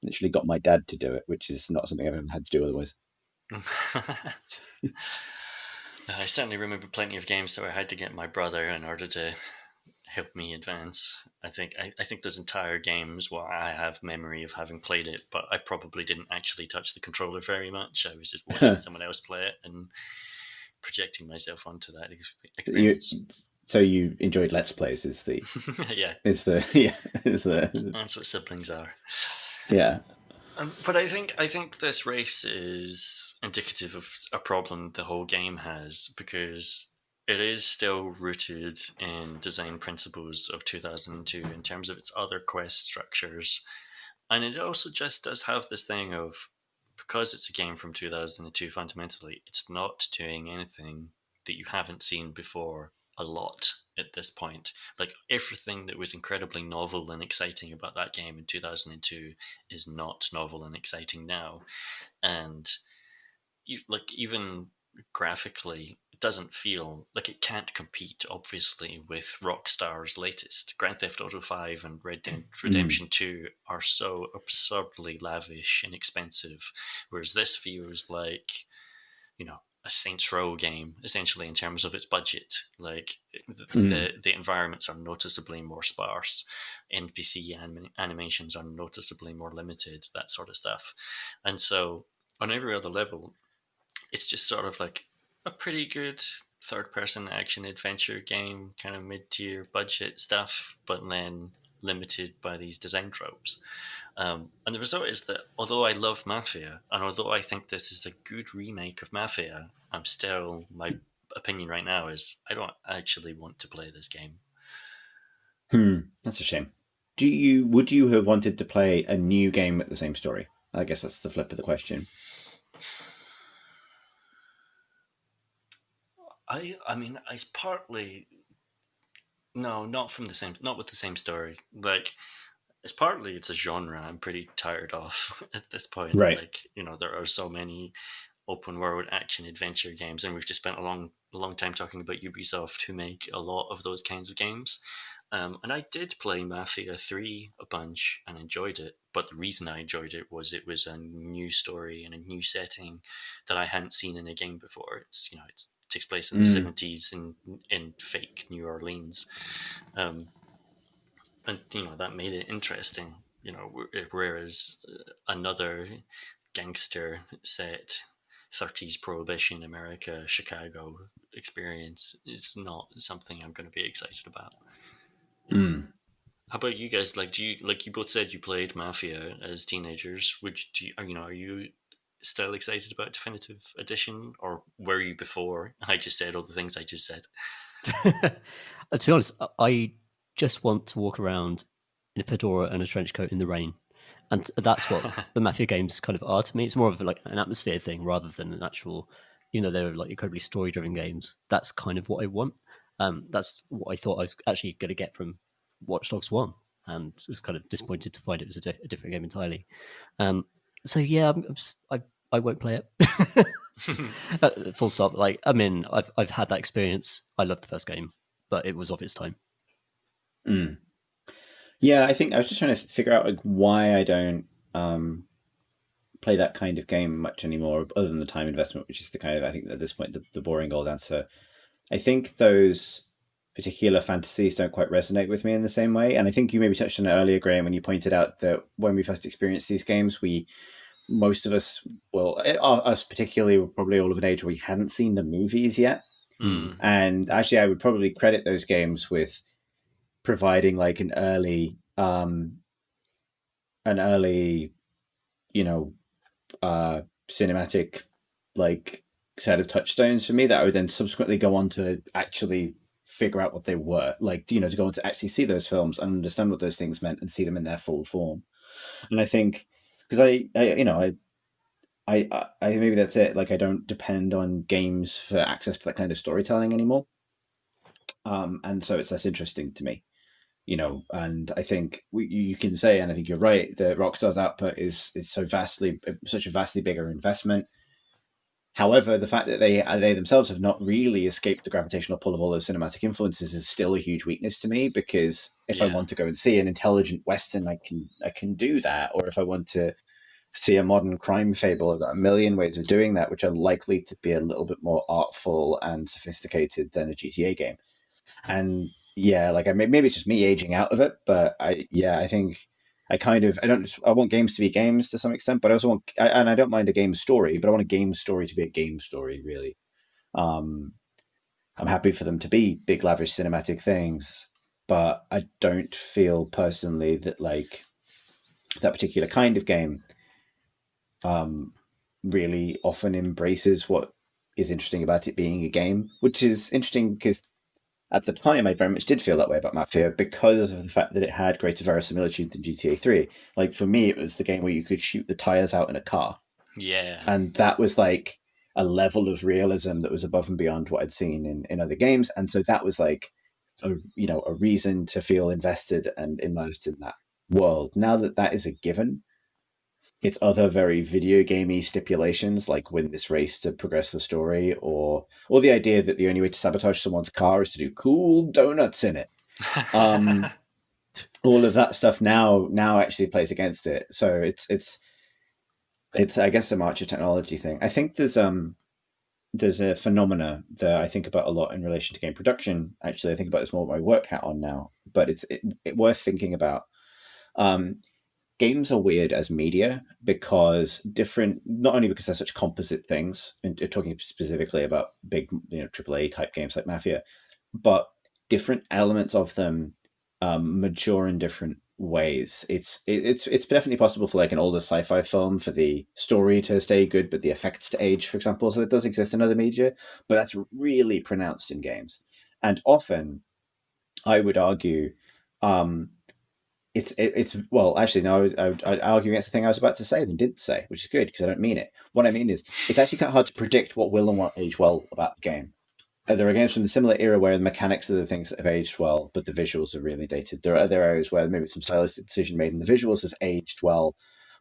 Literally got my dad to do it, which is not something I've ever had to do otherwise. I certainly remember plenty of games that I had to get my brother in order to help me advance. I think there's entire games where I have memory of having played it, but I probably didn't actually touch the controller very much. I was just watching someone else play it and projecting myself onto that experience. So you enjoyed Let's Plays? Is the Yeah, is the that's what siblings are. Yeah. But I think this race is indicative of a problem the whole game has, because it is still rooted in design principles of 2002 in terms of its other quest structures. And it also just does have this thing of, because it's a game from 2002, fundamentally, it's not doing anything that you haven't seen before a lot at this point. Like, everything that was incredibly novel and exciting about that game in 2002 is not novel and exciting now. And like, even graphically, it doesn't feel like it can't compete, obviously, with Rockstar's latest. Grand Theft Auto 5 and Red Dead Redemption 2 are so absurdly lavish and expensive, whereas this feels like, a Saints Row game, essentially, in terms of its budget. Like, the environments are noticeably more sparse, NPC animations are noticeably more limited, that sort of stuff. And so, on every other level, it's just sort of like a pretty good third-person action adventure game, kind of mid-tier budget stuff, but then limited by these design tropes. And the result is that although I love Mafia, and although I think this is a good remake of Mafia, my opinion right now is I don't actually want to play this game. That's a shame. Would you have wanted to play a new game with the same story? I guess that's the flip of the question. I mean, it's partly no, not with the same story. Like, it's a genre I'm pretty tired of at this point. Right. Like, there are so many open world action adventure games, and we've just spent a long time talking about Ubisoft, who make a lot of those kinds of games. And I did play Mafia 3 a bunch and enjoyed it, but the reason I enjoyed it was a new story and a new setting that I hadn't seen in a game before. It takes place in the 70s in fake New Orleans. And that made it interesting, whereas another gangster set 30s prohibition America, Chicago experience is not something I'm going to be excited about. How about you guys? Like, you both said you played Mafia as teenagers. Are you still excited about Definitive Edition, or were you before I just said all the things I just said? To be honest, I just want to walk around in a fedora and a trench coat in the rain, and that's what the Mafia games kind of are to me. It's more of like an atmosphere thing rather than an actual, they're like incredibly story-driven games. That's kind of what I want. That's what I thought I was actually going to get from Watch Dogs 1, and was kind of disappointed to find it was a different game entirely. So yeah, I won't play it. Full stop. Like, I mean, I've had that experience. I loved the first game, but it was of its time. Yeah, I think I was just trying to figure out like why I don't play that kind of game much anymore, other than the time investment, which is the kind of, I think at this point, the boring old answer. I think those particular fantasies don't quite resonate with me in the same way. And I think you maybe touched on it earlier, Graham, when you pointed out that when we first experienced these games, we most of us, well, us particularly, were probably all of an age where we hadn't seen the movies yet. Mm. And actually, I would probably credit those games with providing like an early, you know, cinematic like set of touchstones for me that I would then subsequently go on to actually figure out what they were, like, to go on to actually see those films and understand what those things meant and see them in their full form. And I think because I maybe that's it. Like, I don't depend on games for access to that kind of storytelling anymore, and so it's less interesting to me. And I think you can say, and I think you're right, that Rockstar's output is such a vastly bigger investment. However, the fact that they themselves have not really escaped the gravitational pull of all those cinematic influences is still a huge weakness to me. Because if I Yeah. want to go and see an intelligent western, I can do that. Or if I want to see a modern crime fable, I've got a million ways of doing that, which are likely to be a little bit more artful and sophisticated than a GTA game. And yeah, like maybe it's just me aging out of it, but I think I want games to be games to some extent, but I also and I don't mind a game story, but I want a game story to be a game story, really. Um, I'm happy for them to be big, lavish cinematic things, but I don't feel personally that like that particular kind of game um, really often embraces what is interesting about it being a game, which is interesting because at the time, I very much did feel that way about Mafia because of the fact that it had greater verisimilitude than GTA 3. Like, for me, it was the game where you could shoot the tires out in a car. Yeah. And that was like a level of realism that was above and beyond what I'd seen in other games. And so that was like a reason to feel invested and immersed in that world. Now that that is a given, it's other very video gamey stipulations like win this race to progress the story, or the idea that the only way to sabotage someone's car is to do cool donuts in it. Um, all of that stuff now actually plays against it. So it's I guess a march of technology thing. I think there's a phenomena that I think about a lot in relation to game production. Actually, I think about this more with my work hat on now, but it's worth thinking about. Um, Games are weird as media because not only because they're such composite things, and talking specifically about big, AAA type games like Mafia, but different elements of them mature in different ways. It's definitely possible for like an older sci-fi film for the story to stay good, but the effects to age, for example. So that does exist in other media, but that's really pronounced in games. And often, I would argue, um, it's well, actually, no, I'd argue against the thing I was about to say and didn't say, which is good because I don't mean it. What I mean is, it's actually kind of hard to predict what will and won't age well about the game. There are games from the similar era where the mechanics are the things that have aged well, but the visuals are really dated. There are other areas where maybe some stylistic decision made and the visuals has aged well,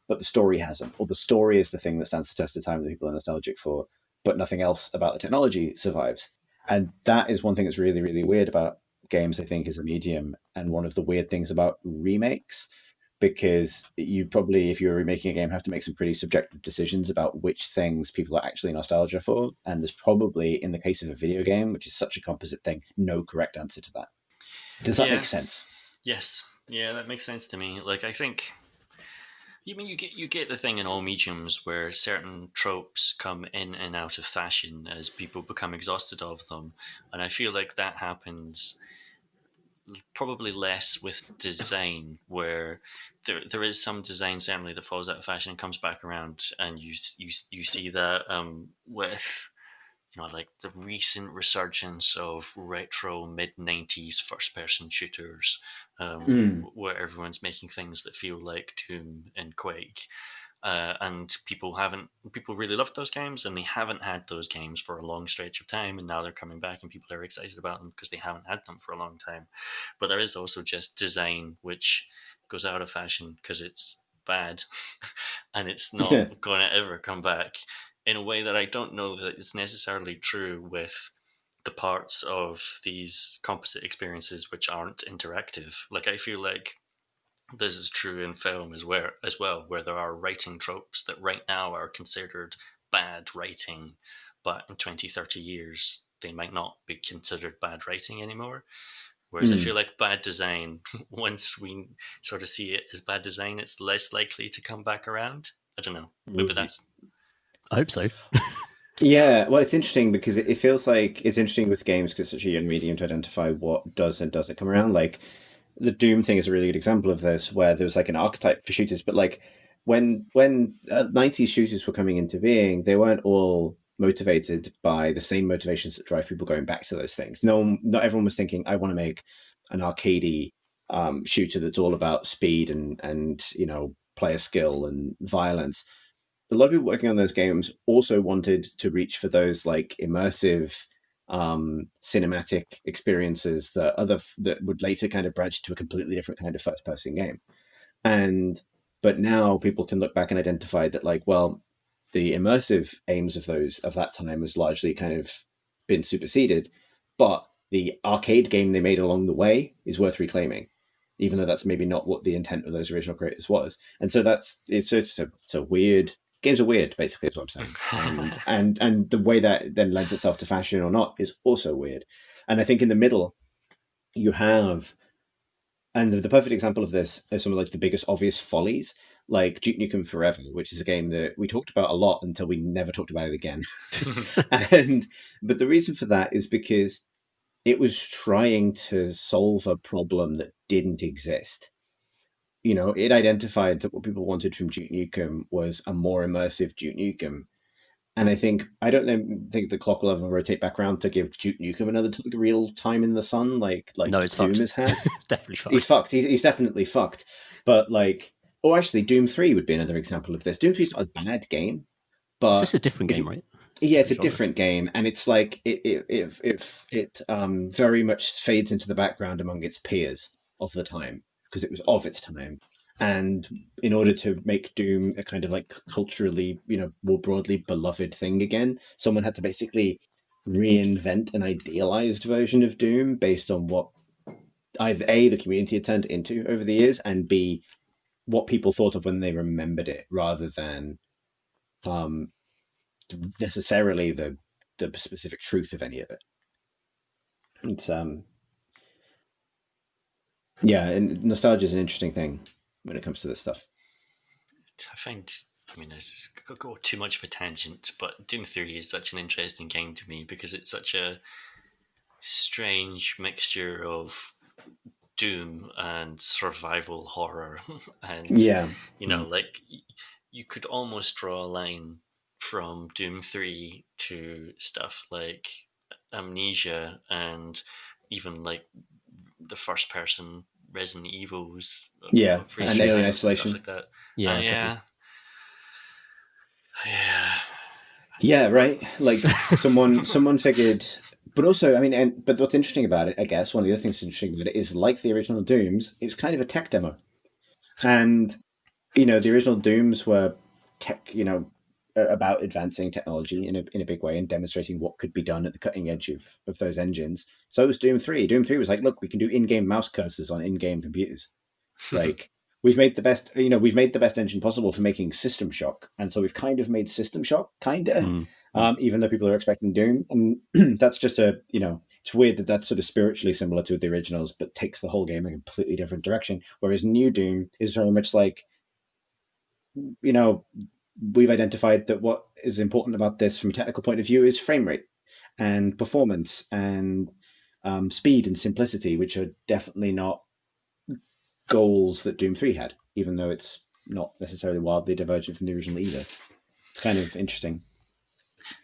but the story hasn't. Or the story is the thing that stands the test of time that people are nostalgic for, but nothing else about the technology survives. And that is one thing that's really, really weird about games, I think, as a medium, and one of the weird things about remakes, because you probably, if you're remaking a game, have to make some pretty subjective decisions about which things people are actually nostalgia for. And there's probably, in the case of a video game, which is such a composite thing, no correct answer to that. Does that Yeah. make sense? Yes. Yeah, that makes sense to me. Like, I think you get the thing in all mediums where certain tropes come in and out of fashion as people become exhausted of them, and I feel like that happens probably less with design, where there is some design certainly that falls out of fashion and comes back around, and you see that with like the recent resurgence of retro mid 90s first person shooters, Mm. where everyone's making things that feel like Doom and Quake. And people really loved those games, and they haven't had those games for a long stretch of time, and now they're coming back and people are excited about them because they haven't had them for a long time. But there is also just design which goes out of fashion because it's bad and it's not Yeah. going to ever come back, in a way that I don't know that it's necessarily true with the parts of these composite experiences which aren't interactive. Like, I feel like this is true in film as well, where there are writing tropes that right now are considered bad writing, but in 20, 30 years they might not be considered bad writing anymore. Whereas I feel Mm. like bad design, once we sort of see it as bad design, it's less likely to come back around. I don't know. Maybe that's. I hope so. Yeah, well, it's interesting because it feels like it's interesting with games because it's such a young medium to identify what does and doesn't come around. Like the Doom thing is a really good example of this, where there was like an archetype for shooters, but like when 90s shooters were coming into being, they weren't all motivated by the same motivations that drive people going back to those things. No, not everyone was thinking, I want to make an arcadey shooter that's all about speed and player skill and violence. A lot of people working on those games also wanted to reach for those like immersive cinematic experiences that would later kind of branch to a completely different kind of first person game. And but now people can look back and identify that, like, well, the immersive aims of that time has largely kind of been superseded, but the arcade game they made along the way is worth reclaiming, even though that's maybe not what the intent of those original creators was. And so it's a weird, games are weird, basically, is what I'm saying. And the way that then lends itself to fashion or not is also weird. And I think in the middle you have, and the perfect example of this is some of like the biggest obvious follies, like Duke Nukem Forever, which is a game that we talked about a lot until we never talked about it again. But the reason for that is because it was trying to solve a problem that didn't exist. It identified that what people wanted from Duke Nukem was a more immersive Duke Nukem. And I don't think the clock will ever rotate back around to give Duke Nukem another real time in the sun, like No, it's Doom fucked. has had. It's definitely fucked. He's fucked. He's definitely fucked. But actually, Doom 3 would be another example of this. Doom 3 is not a bad game, but It's just a different game, right? It's a different game, and it's like it very much fades into the background among its peers of the time because it was of its time. And in order to make Doom a kind of like culturally, more broadly beloved thing again, someone had to basically reinvent an idealized version of Doom based on what either A, the community had turned into over the years, and B, what people thought of when they remembered it, rather than necessarily the specific truth of any of it. It's and nostalgia is an interesting thing when it comes to this stuff. I just go too much of a tangent, but Doom 3 is such an interesting game to me because it's such a strange mixture of Doom and survival horror. And, like you could almost draw a line from Doom 3 to stuff like Amnesia and even like the first person Resident Evils, and Alien Isolation, stuff like that. Yeah, right. Like someone figured, but also, but what's interesting about it, I guess, one of the other things that's interesting about it is, like the original Dooms, it's kind of a tech demo, and the original Dooms were tech, about advancing technology in a big way and demonstrating what could be done at the cutting edge of those engines. So was Doom 3. Doom 3 was like, look, we can do in-game mouse cursors on in-game computers. Like we've made the best engine possible for making System Shock, and so we've kind of made System Shock, even though people are expecting Doom, and that's just it's weird that that's sort of spiritually similar to the originals, but takes the whole game in a completely different direction. Whereas New Doom is very much like, we've identified that what is important about this from a technical point of view is frame rate and performance and speed and simplicity, which are definitely not goals that Doom 3 had, even though it's not necessarily wildly divergent from the original either. It's kind of interesting.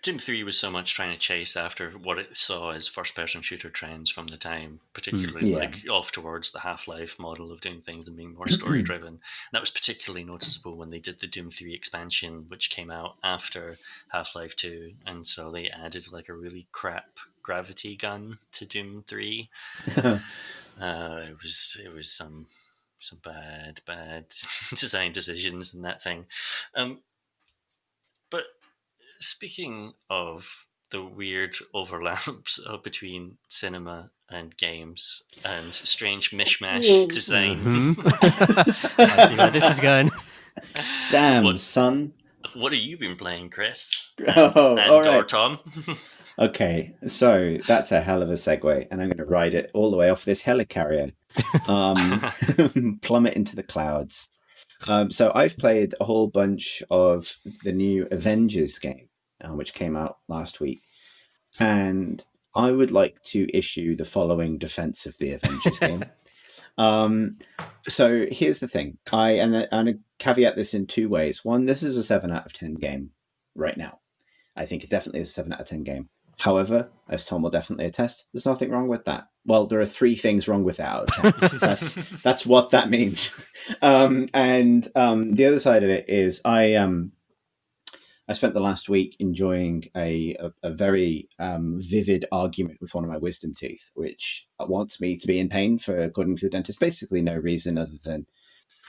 Doom 3 was so much trying to chase after what it saw as first-person shooter trends from the time, particularly off towards the Half-Life model of doing things and being more story-driven. That was particularly noticeable when they did the Doom 3 expansion, which came out after Half-Life 2, and so they added like a really crap gravity gun to Doom 3. It was some bad design decisions in that thing. But speaking of the weird overlaps between cinema and games and strange mishmash design. I see where this is going. Damn, son. What have you been playing, Chris? All right. Or Tom? Okay, so that's a hell of a segue, and I'm going to ride it all the way off this helicarrier, plummet into the clouds. So I've played a whole bunch of the new Avengers game, which came out last week, and I would like to issue the following defense of the Avengers game. So here's the thing. I caveat this in two ways. One, this is a 7 out of 10 game right now. I think it definitely is a 7 out of 10 game. However, as Tom will definitely attest, there's nothing wrong with that. Well, there are 3 things wrong with it out of 10. That's what that means. The other side of it is I spent the last week enjoying a very vivid argument with one of my wisdom teeth, which wants me to be in pain for, according to the dentist, basically no reason other than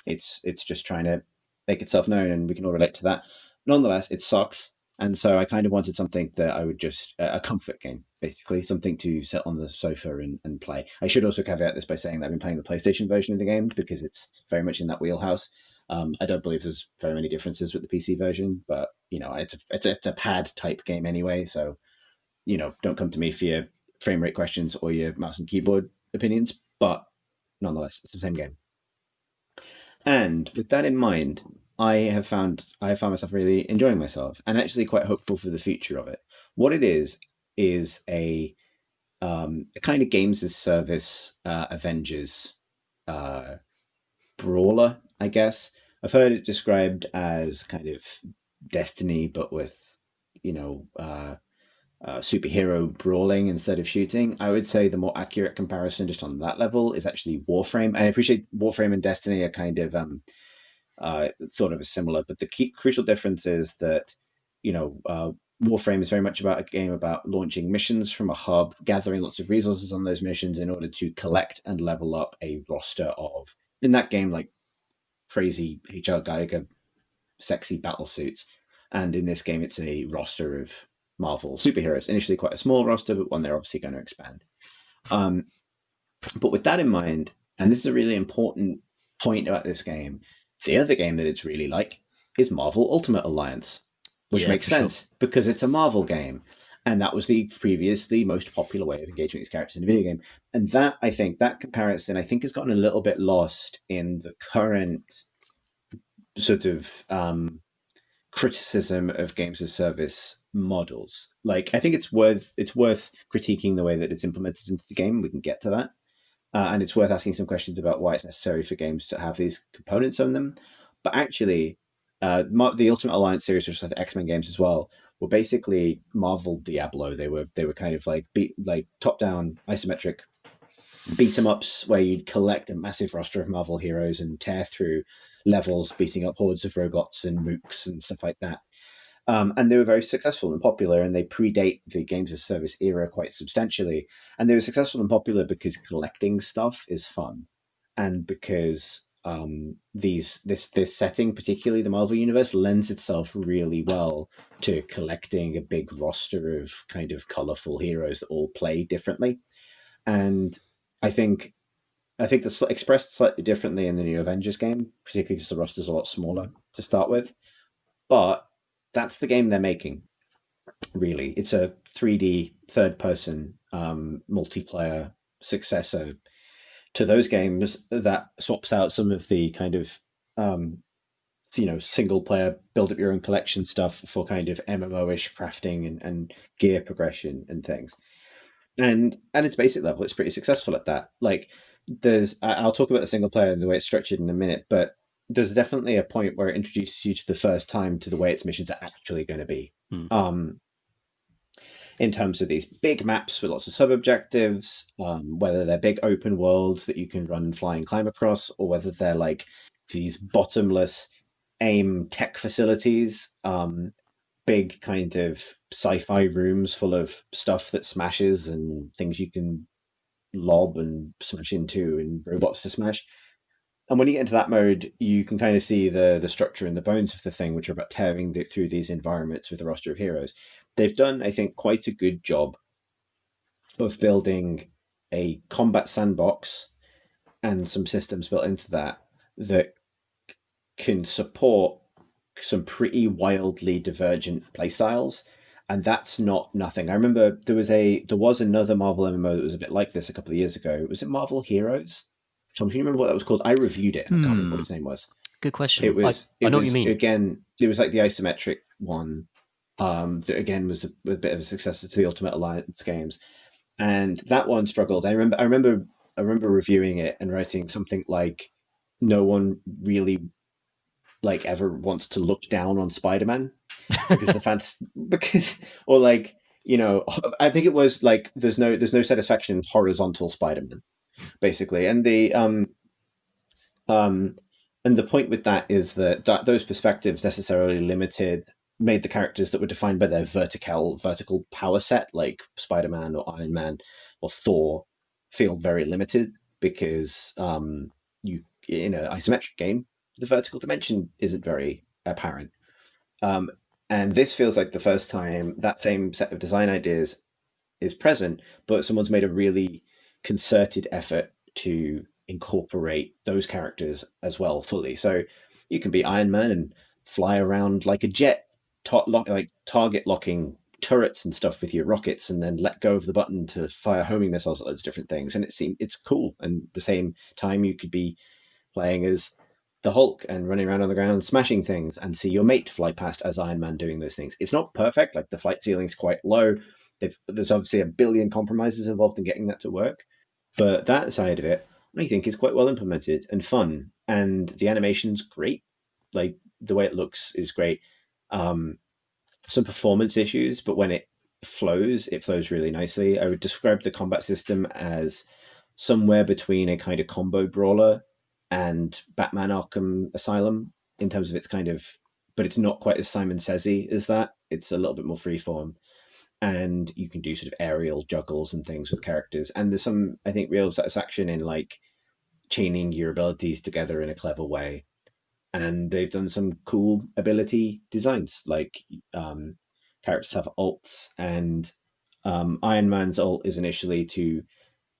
it's just trying to make itself known, and we can all relate to that. Nonetheless, it sucks. And so I kind of wanted something that I would just, a comfort game, basically, something to sit on the sofa and play. I should also caveat this by saying that I've been playing the PlayStation version of the game because it's very much in that wheelhouse. I don't believe there's very many differences with the PC version, but, it's a pad type game anyway. So, don't come to me for your frame rate questions or your mouse and keyboard opinions, but nonetheless, it's the same game. And with that in mind, I have found myself really enjoying myself and actually quite hopeful for the future of it. What it is a kind of games as service Avengers brawler, I guess. I've heard it described as kind of Destiny, but with superhero brawling instead of shooting. I would say the more accurate comparison just on that level is actually Warframe. And I appreciate Warframe and Destiny are kind of thought of as similar, but the crucial difference is that Warframe is very much about a game about launching missions from a hub, gathering lots of resources on those missions in order to collect and level up a roster of, in that game, like crazy HR Geiger sexy battle suits, and in this game it's a roster of Marvel superheroes. Initially quite a small roster, but one they're obviously going to expand. But with that in mind, and this is a really important point about this game, the other game that it's really like is Marvel Ultimate Alliance, which makes sense because it's a Marvel game. And that was the previously most popular way of engaging these characters in a video game. And that, I think, that comparison, has gotten a little bit lost in the current sort of criticism of games as service models. Like, I think it's worth critiquing the way that it's implemented into the game. We can get to that. And it's worth asking some questions about why it's necessary for games to have these components on them. But actually, the Ultimate Alliance series, which was the X-Men games as well, were basically Marvel Diablo. They were kind of like top-down isometric beat-em-ups where you'd collect a massive roster of Marvel heroes and tear through levels, beating up hordes of robots and mooks and stuff like that. And they were very successful and popular, and they predate the games as service era quite substantially. And they were successful and popular because collecting stuff is fun, and because this setting, particularly the Marvel universe, lends itself really well to collecting a big roster of kind of colorful heroes that all play differently. And I think that's expressed slightly differently in the new Avengers game, particularly because the roster's a lot smaller to start with. But that's the game they're making, really. It's a 3D, third-person multiplayer successor to those games that swaps out some of the kind of single-player build-up-your-own collection stuff for kind of MMO-ish crafting and gear progression and things. And at its basic level, it's pretty successful at that. Like, I'll talk about the single player and the way it's structured in a minute, but there's definitely a point where it introduces you to the first time to the way its missions are actually going to be. In terms of these big maps with lots of sub-objectives, whether they're big open worlds that you can run, fly, and climb across, or whether they're like these bottomless AIM tech facilities, big kind of sci-fi rooms full of stuff that smashes and things you can lob and smash into and robots to smash. And when you get into that mode, you can kind of see the structure and the bones of the thing, which are about tearing through these environments with a roster of heroes. They've done, I think, quite a good job of building a combat sandbox and some systems built into that can support some pretty wildly divergent playstyles. And that's not nothing. I remember there was another Marvel MMO that was a bit like this a couple of years ago. Was it Marvel Heroes? Tom, can you remember what that was called? I reviewed it. I can't remember what its name was. Good question. It was I know what you mean. again, it was like the isometric one. That again was a bit of a successor to the Ultimate Alliance games, and that one struggled. I remember reviewing it and writing something like, "No one really like ever wants to look down on Spider-Man because the fans because or like I think it was like there's no satisfaction in horizontal Spider-Man basically, and um, and the point with that is that those perspectives necessarily made the characters that were defined by their vertical power set, like Spider-Man or Iron Man or Thor, feel very limited because you in an isometric game, the vertical dimension isn't very apparent. Um, and this feels like the first time that same set of design ideas is present, but someone's made a really concerted effort to incorporate those characters as well fully. So you can be Iron Man and fly around like a jet, like target locking turrets and stuff with your rockets, and then let go of the button to fire homing missiles at loads of different things. And it's cool. And at the same time, you could be playing as the Hulk and running around on the ground smashing things and see your mate fly past as Iron Man doing those things. It's not perfect, like the flight ceiling's quite low. There's obviously a billion compromises involved in getting that to work, but that side of it I think is quite well implemented and fun, and the animation's great. Like the way it looks is great. Some performance issues, but when it flows really nicely. I would describe the combat system as somewhere between a kind of combo brawler and Batman Arkham Asylum in terms of its kind of, but it's not quite as Simon Says-y as that. It's a little bit more freeform, and you can do sort of aerial juggles and things with characters. And there's some, I think, real satisfaction in like chaining your abilities together in a clever way. And they've done some cool ability designs, like characters have ults, and Iron Man's ult is initially to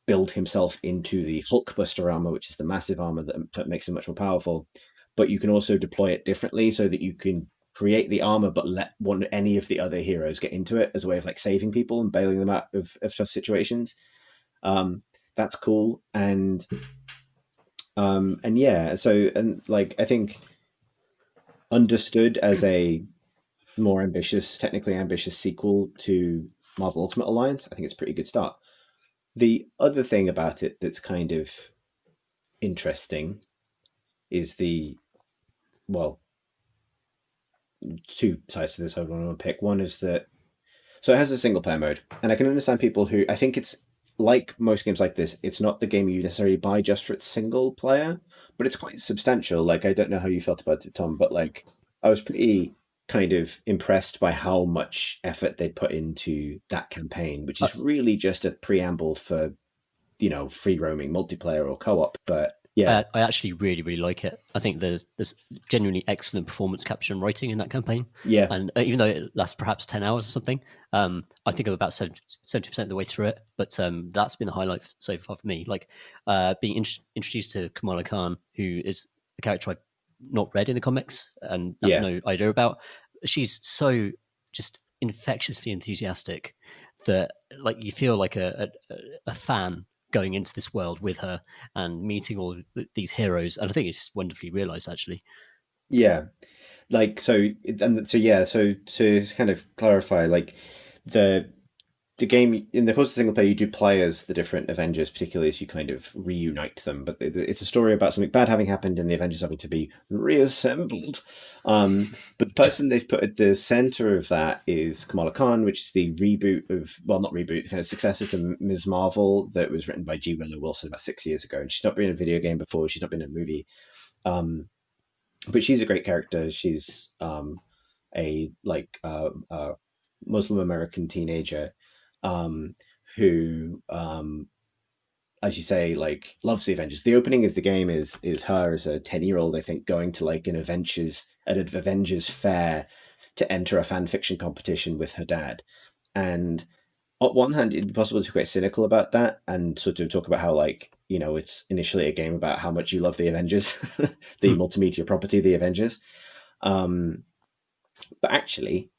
build himself into the Hulkbuster armor, which is the massive armor that makes him much more powerful. But you can also deploy it differently so that you can create the armor, but let any of the other heroes get into it as a way of like saving people and bailing them out of tough situations. That's cool. And yeah, so, and like, I think understood as a more ambitious, technically ambitious sequel to Marvel Ultimate Alliance, I think it's a pretty good start. The other thing about it that's kind of interesting is two sides to this I want to pick. One is that, so it has a single player mode, and I can understand people who, I think it's like most games like this, it's not the game you necessarily buy just for its single player, but it's quite substantial. Like, I don't know how you felt about it, Tom, but like, I was pretty kind of impressed by how much effort they put into that campaign, which is really just a preamble for, free roaming multiplayer or co-op. But yeah, I actually really, really like it. I think there's genuinely excellent performance capture and writing in that campaign. Yeah. And even though it lasts perhaps 10 hours or something, I think I'm about 70% of the way through it. But that's been the highlight so far for me. Like being introduced to Kamala Khan, who is a character I've not read in the comics and have no idea about. She's so just infectiously enthusiastic that like you feel like a fan going into this world with her and meeting all these heroes. And I think it's wonderfully realized, actually. Yeah. Like, so to kind of clarify, like the game, in the course of single player, you do play as the different Avengers, particularly as you kind of reunite them. But it's a story about something bad having happened and the Avengers having to be reassembled. But the person they've put at the center of that is Kamala Khan, which is the reboot of, well, not reboot, kind of successor to Ms. Marvel that was written by G. Willow Wilson about 6 years ago. And she's not been in a video game before. She's not been in a movie. But she's a great character. She's a Muslim American teenager who, as you say, like loves the Avengers. The opening of the game is her as a 10-year-old, I think, going to like an Avengers fair to enter a fan fiction competition with her dad. And on one hand, it'd be possible to be quite cynical about that and sort of talk about how, like, it's initially a game about how much you love the Avengers, the multimedia property, the Avengers. But actually,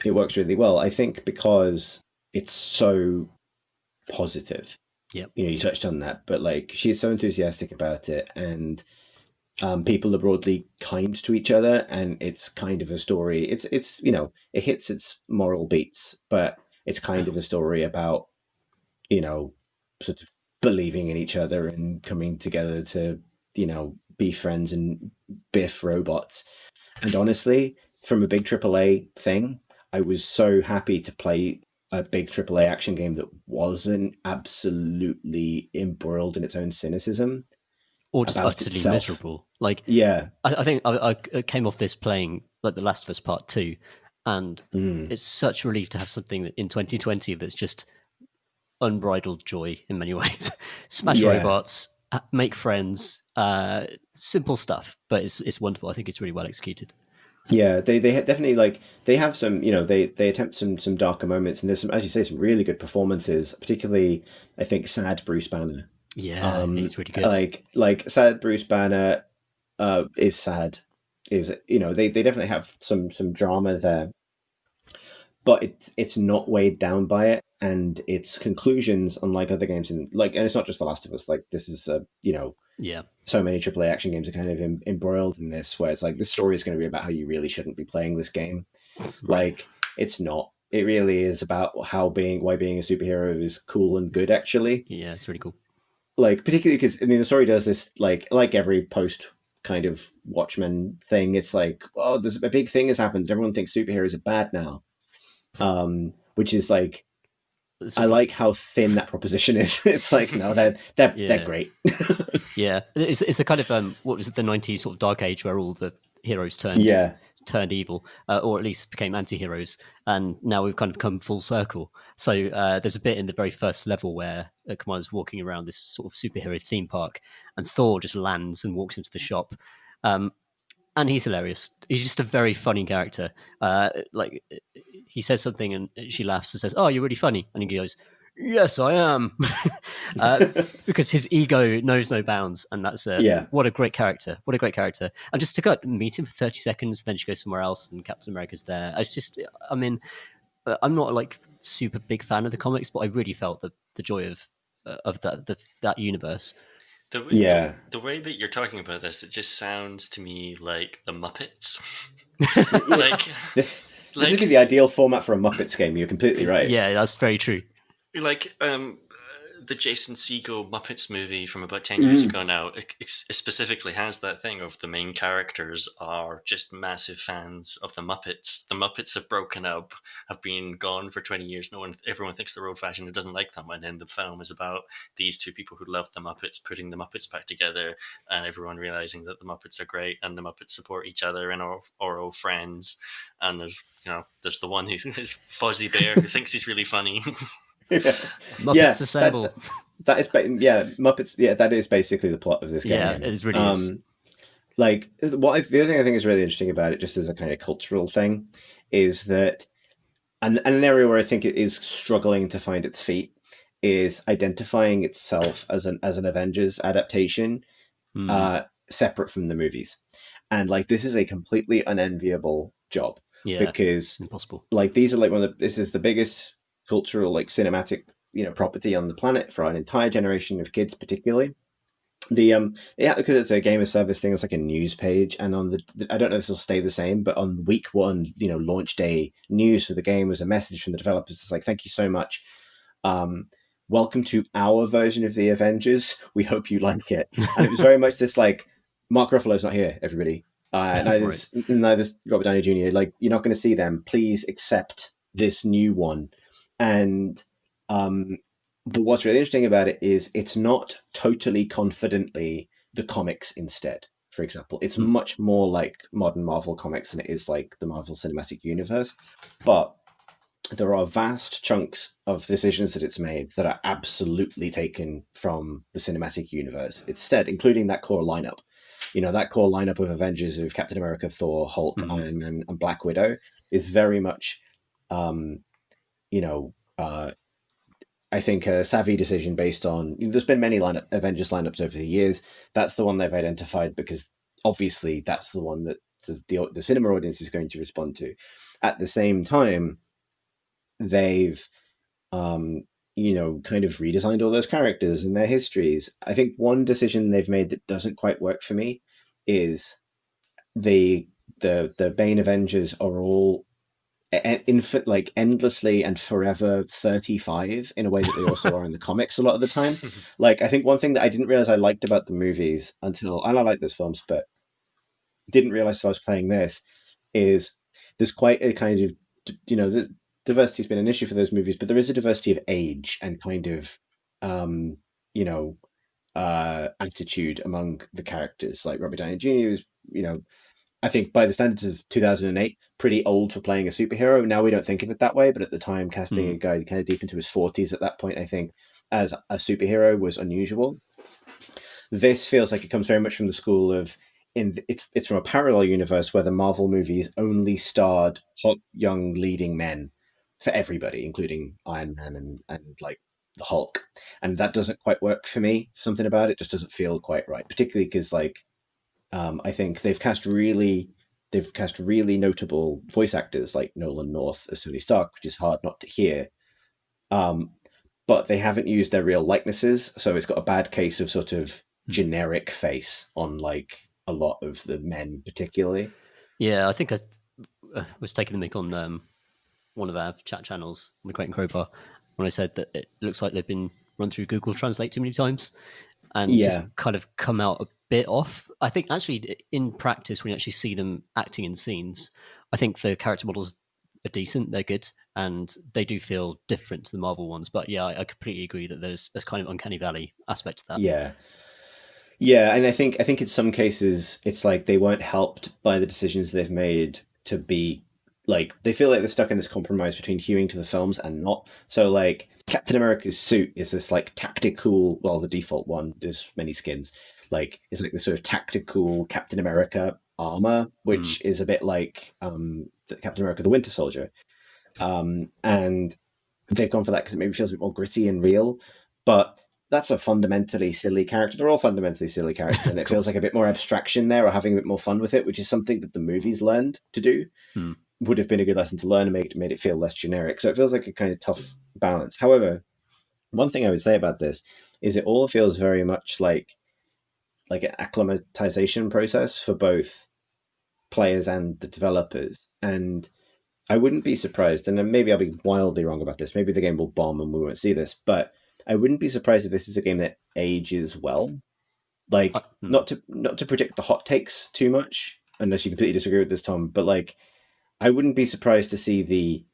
it works really well, I think, because it's so positive. Yep. You touched on that, but like she's so enthusiastic about it, and people are broadly kind to each other, and it's kind of a story. It's it hits its moral beats, but it's kind of a story about sort of believing in each other and coming together to be friends and biff robots. And honestly, from a big AAA thing, I was so happy to play a big AAA action game that wasn't absolutely embroiled in its own cynicism Or just about utterly itself. miserable. Like, Yeah. I think I came off this playing like The Last of Us Part 2, and Mm. it's such a relief to have something in 2020 that's just unbridled joy in many ways. Smash Yeah. robots, make friends, simple stuff, but it's wonderful. I think it's really well executed. Yeah, they definitely they have some they attempt some darker moments, and there's some, as you say, some really good performances, particularly I think sad Bruce Banner. Yeah, he's really good. Like sad Bruce Banner is sad, is they definitely have some drama there, but it's not weighed down by it, and its conclusions, unlike other games, and it's not just The Last of Us. Like, this is Yeah, so many AAA action games are kind of embroiled in this, where it's like this story is going to be about how you really shouldn't be playing this game. right. Like, it's not. It really is about why being a superhero is cool and good, actually. Yeah, it's really cool. Like, particularly because, I mean, the story does this, like every post kind of Watchmen thing. It's like, oh, there's a big thing has happened. Everyone thinks superheroes are bad now. Which is like, I like how thin that proposition is. It's like, no, they're great. Yeah, it's the kind of what was it, the 90s sort of dark age where all the heroes turned evil, or at least became anti-heroes, and now we've kind of come full circle. So there's a bit in the very first level where Commander's walking around this sort of superhero theme park, and Thor just lands and walks into the shop. And he's hilarious. He's just a very funny character. Like, he says something and she laughs and says, "Oh, you're really funny," and he goes, "Yes, I am," because his ego knows no bounds, and that's what a great character. What a great character! And just to go meet him for 30 seconds, then she goes somewhere else, and Captain America's there. It's just, I mean, I'm not like super big fan of the comics, but I really felt the joy of that universe. The way that you're talking about this, it just sounds to me like the Muppets. This would be the ideal format for a Muppets game. You're completely right. Yeah, that's very true. Like the Jason Segel Muppets movie from about 10 years ago now, it specifically has that thing of the main characters are just massive fans of the Muppets. The Muppets have broken up, have been gone for 20 years. Everyone thinks they're old-fashioned and doesn't like them. And then the film is about these two people who love the Muppets putting the Muppets back together, and everyone realizing that the Muppets are great and the Muppets support each other and are all friends. And there's the one who is Fozzie Bear who thinks he's really funny. Muppets assemble. That is Muppets. Yeah, that is basically the plot of this game. Yeah, it really is. Like, the other thing I think is really interesting about it, just as a kind of cultural thing, is that, and an area where I think it is struggling to find its feet, is identifying itself as an Avengers adaptation, separate from the movies. And like, this is a completely unenviable job, because impossible. Like, these are like this is the biggest cultural, like, cinematic property on the planet for an entire generation of kids, particularly. Because it's a game of service thing, it's like a news page, and on I don't know if this will stay the same, but on week 1, launch day news for the game was a message from the developers. It's like, thank you so much, welcome to our version of the Avengers, we hope you like it. And it was very much this, like, Mark Ruffalo's not here, everybody, neither's Robert Downey Jr. Like, you're not going to see them, please accept this new one. And but what's really interesting about it is it's not totally confidently the comics instead. For example, it's much more like modern Marvel comics than it is like the Marvel Cinematic Universe. But there are vast chunks of decisions that it's made that are absolutely taken from the Cinematic Universe instead, including that core lineup. That core lineup of Avengers, of Captain America, Thor, Hulk, Iron Man, and Black Widow, is very much I think a savvy decision based on, there's been many Avengers lineups over the years. That's the one they've identified because obviously that's the one that the cinema audience is going to respond to. At the same time, they've kind of redesigned all those characters and their histories. I think one decision they've made that doesn't quite work for me is the Bane Avengers are all like endlessly and forever 35 in a way that they also are in the comics a lot of the time. Like, I think one thing that I didn't realize I liked about the movies until, and I like those films, but didn't realize until I was playing this, is there's quite a kind of, the diversity has been an issue for those movies, but there is a diversity of age and kind of, attitude among the characters. Like Robert Downey Jr. is, I think by the standards of 2008, pretty old for playing a superhero. Now we don't think of it that way, but at the time, casting a guy kind of deep into his 40s at that point, I think, as a superhero was unusual. This feels like it comes very much from the school of, it's from a parallel universe where the Marvel movies only starred hot young leading men for everybody, including Iron Man and like the Hulk, and that doesn't quite work for me. Something about it just doesn't feel quite right, particularly because like. I think they've cast really notable voice actors like Nolan North as Tony Stark, which is hard not to hear. But they haven't used their real likenesses, so it's got a bad case of sort of generic face on like a lot of the men, particularly. Yeah, I think I was taking the mic on one of our chat channels, The Great and Crowbar, when I said that it looks like they've been run through Google Translate too many times and just kind of come out a bit off. I think actually in practice, when you actually see them acting in scenes, I think the character models are decent, they're good, and they do feel different to the Marvel ones. But yeah, I completely agree that there's kind of uncanny valley aspect to that. Yeah, and I think in some cases it's like they weren't helped by the decisions they've made to be like, they feel like they're stuck in this compromise between hewing to the films and not. So like Captain America's suit is this like tactical, well, the default one, there's many skins, like it's like this sort of tactical Captain America armor, which is a bit like the Captain America the Winter Soldier. And they've gone for that because it maybe feels a bit more gritty and real, but that's a fundamentally silly character. They're all fundamentally silly characters, and it feels like a bit more abstraction there, or having a bit more fun with it, which is something that the movies learned to do. Would have been a good lesson to learn and made it feel less generic. So it feels like a kind of tough balance. However, one thing I would say about this is it all feels very much like an acclimatization process for both players and the developers. And I wouldn't be surprised, and maybe I'll be wildly wrong about this, maybe the game will bomb and we won't see this, but I wouldn't be surprised if this is a game that ages well. Like, not to predict the hot takes too much, unless you completely disagree with this, Tom, but like, I wouldn't be surprised to see the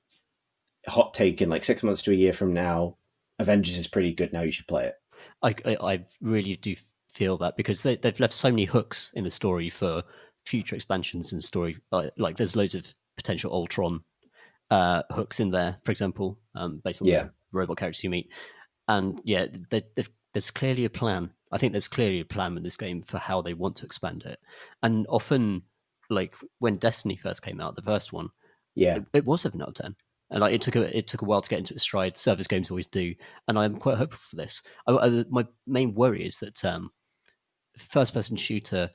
hot take in like 6 months to a year from now, Avengers is pretty good now, you should play it. I really do feel that, because they've left so many hooks in the story for future expansions and story. Like there's loads of potential Ultron hooks in there, for example, based on the robot characters you meet. And yeah, there's clearly a plan. I think there's clearly a plan with this game for how they want to expand it. And often, like when Destiny first came out, the first one, it was 7 out of 10. And like it took a while to get into its stride. Service games always do, and I'm quite hopeful for this. My main worry is that first-person shooter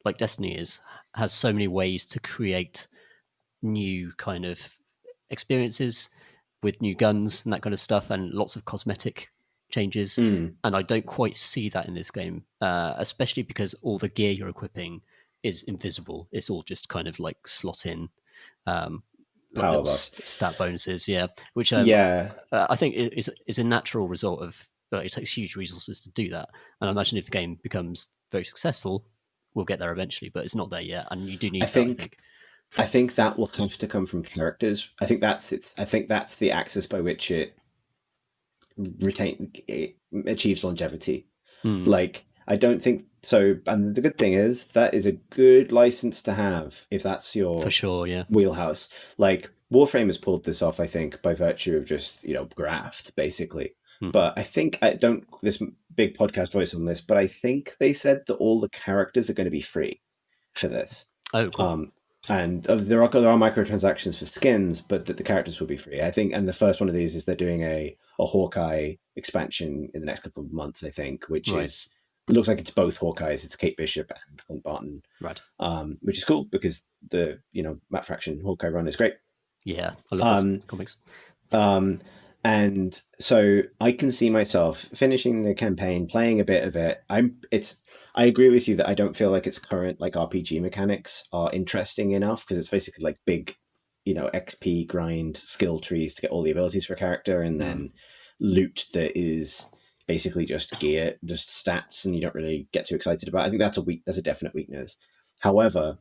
like Destiny has so many ways to create new kind of experiences with new guns and that kind of stuff, and lots of cosmetic changes. And I don't quite see that in this game, especially because all the gear you're is invisible. It's all just kind of like slot in like stat bonuses, which I think is a natural result of it takes huge resources to do that. And I imagine if the game becomes very successful, we'll get there eventually, but it's not there yet, and you do need I think that will have to come from characters. I think that's the axis by which it achieves longevity. Like, I don't think so. And the good thing is that is a good license to have if that's your for sure, wheelhouse. Like Warframe has pulled this off, I think, by virtue of just graft basically. But I think this big podcast voice on this, but I think they said that all the characters are going to be free for this. Oh, cool. And there are microtransactions for skins, but the characters will be free, I think. And the first one of these is they're doing a Hawkeye expansion in the next couple of months, I think, which it looks like it's both Hawkeyes. It's Kate Bishop and Clint Barton, right? Which is cool because the Matt Fraction Hawkeye run is great. Yeah, I love those comics. And so I can see myself finishing the campaign, playing a bit of it. I agree with you that I don't feel like its current like RPG mechanics are interesting enough, because it's basically like big, XP grind skill trees to get all the abilities for a character, and then loot that is basically just gear, just stats, and you don't really get too excited about it. I think that's a definite weakness. However,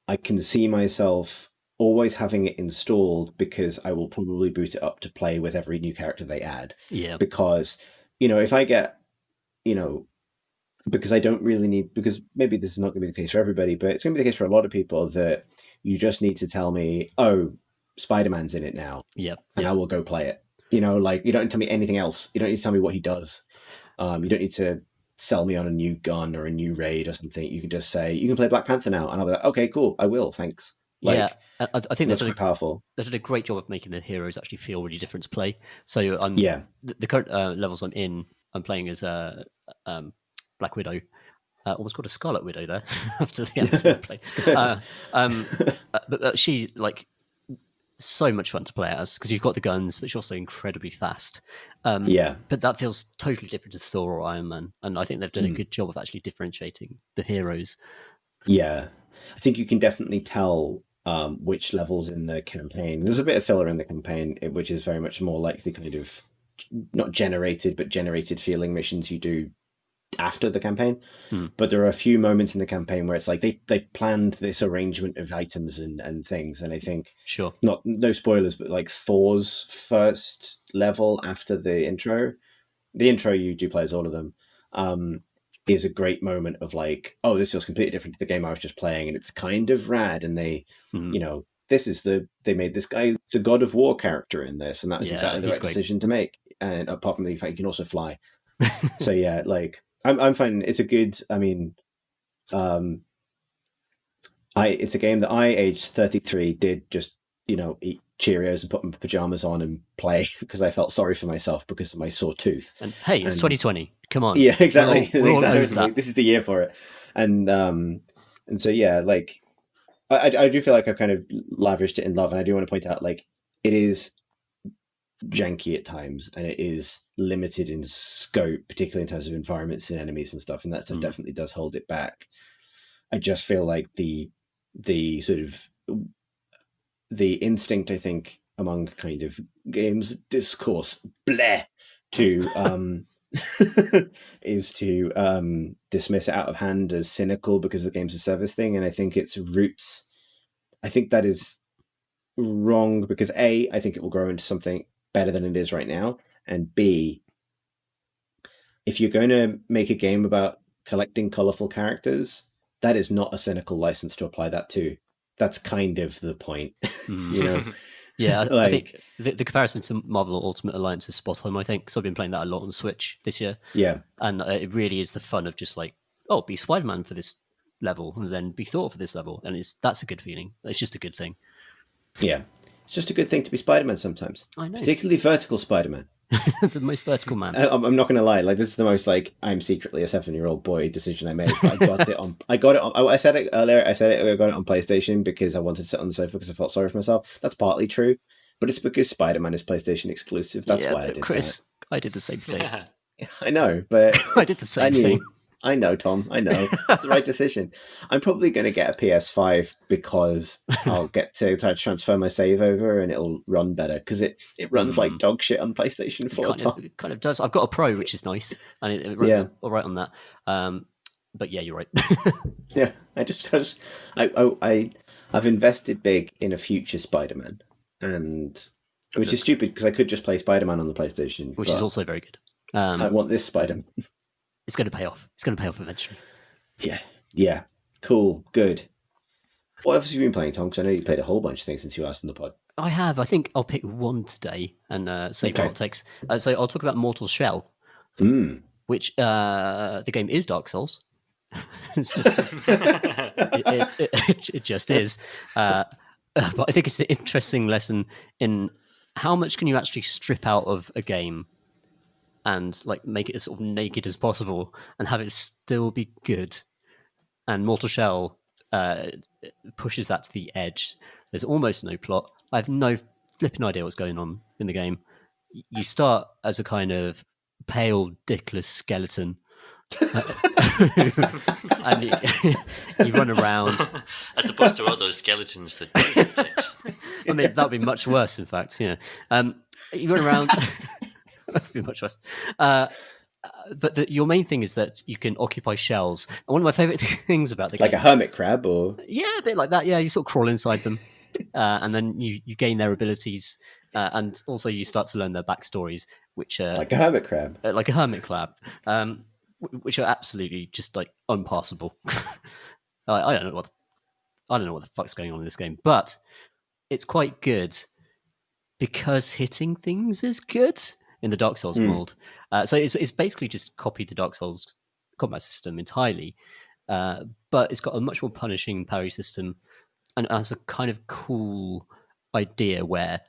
I can see myself always having it installed, because I will probably boot it up to play with every new character they add. Yeah. Because, if I get, because I don't really need, because maybe this is not going to be the case for everybody, but it's going to be the case for a lot of people, that you just need to tell me, oh, Spider-Man's in it now. Yeah. And I will go play it. Like, you don't need to tell me anything else. You don't need to tell me what he does. You don't need to sell me on a new gun or a new raid or something. You can just say, you can play Black Panther now. And I'll be like, okay, cool. I will. Thanks. I think that's quite powerful. They did a great job of making the heroes actually feel really different to play. So the current levels I'm playing as Black Widow. Almost called a Scarlet Widow there after the episode play. But she's like so much fun to play as, because you've got the guns, but she's also incredibly fast. But that feels totally different to Thor or Iron Man, and I think they've done a good job of actually differentiating the heroes. Yeah, I think you can definitely tell which levels in the campaign. There's a bit of filler in the campaign, which is very much more like the kind of not generated, but generated feeling missions you do after the campaign. But there are a few moments in the campaign where it's like they planned this arrangement of items and things, and I think no spoilers, but like Thor's first level after the intro you do play as all of them, is a great moment of like, oh, this feels completely different to the game I was just playing, and it's kind of rad. And they this is they made this guy the God of War character in this, and that was exactly the right decision to make. And apart from the fact he can also fly. So yeah, like I'm fine. It's a good. I mean, it's a game that I, aged 33, did just eat Cheerios and put my pajamas on and play because I felt sorry for myself because of my sore tooth. And hey, it's 2020. Come on. Yeah, exactly. We're all over that. This is the year for it. And so yeah, like I do feel like I've kind of lavished it in love, and I do want to point out, like, it is janky at times, and it is limited in scope, particularly in terms of environments and enemies and stuff, and that stuff definitely does hold it back. I just feel like the sort of the instinct, I think, among kind of games discourse to is to dismiss it out of hand as cynical because the game's a service thing, and I think its roots, I think that is wrong, because A, I think it will grow into something better than it is right now, and B, if you're going to make a game about collecting colorful characters, that is not a cynical license to apply that to. That's kind of the point, Yeah, like, I think the comparison to Marvel Ultimate Alliance is spot on, I think, because I've been playing that a lot on Switch this year. Yeah. And it really is the fun of just like, oh, be Spider-Man for this level, and then be Thor for this level, and that's a good feeling. It's just a good thing. Yeah. It's just a good thing to be Spider-Man sometimes. I know. Particularly vertical Spider-Man. The most vertical man. I'm not going to lie. Like, this is the most, like, I'm secretly a 7-year-old boy decision I made. I got it on. I said it earlier. I got it on PlayStation because I wanted to sit on the sofa because I felt sorry for myself. That's partly true, but it's because Spider-Man is PlayStation exclusive. That's why I did Chris, that. I did the same thing. I know, but I did the same thing. I know, Tom. I know. That's the right decision. I'm probably going to get a PS5 because I'll get to try to transfer my save over and it'll run better, because it runs like dog shit on PlayStation 4. It kind of does. I've got a Pro, which is nice, and it runs all right on that. But yeah, you're right. Yeah, I've invested big in a future Spider-Man, and which is stupid because I could just play Spider-Man on the PlayStation, which is also very good. I want this Spider-Man. It's going to pay off. It's going to pay off eventually. Yeah. Cool. Good. What else have you been playing, Tom? Because I know you played a whole bunch of things since you asked on the pod. I have. I think I'll pick one today and see what it takes. So I'll talk about Mortal Shell, which the game is Dark Souls. It's just it just is. But I think it's an interesting lesson in how much can you actually strip out of a game and like make it as sort of naked as possible and have it still be good. And Mortal Shell pushes that to the edge. There's almost no plot. I have no flipping idea what's going on in the game. You start as a kind of pale, dickless skeleton. And you run around. As opposed to all those skeletons that don't have dicks. I mean, that'd be much worse, in fact. You run around. That'd be much worse. But your main thing is that you can occupy shells. And one of my favorite things about the game, like a hermit crab, or yeah, a bit like that. Yeah, you sort of crawl inside them, and then you gain their abilities, and also you start to learn their backstories, which are like a hermit crab. like a hermit crab, which are absolutely just like unpassable. I don't know what the fuck's going on in this game, but it's quite good because hitting things is good in the Dark Souls mold. So it's basically just copied the Dark Souls combat system entirely, but it's got a much more punishing parry system, and has a kind of cool idea where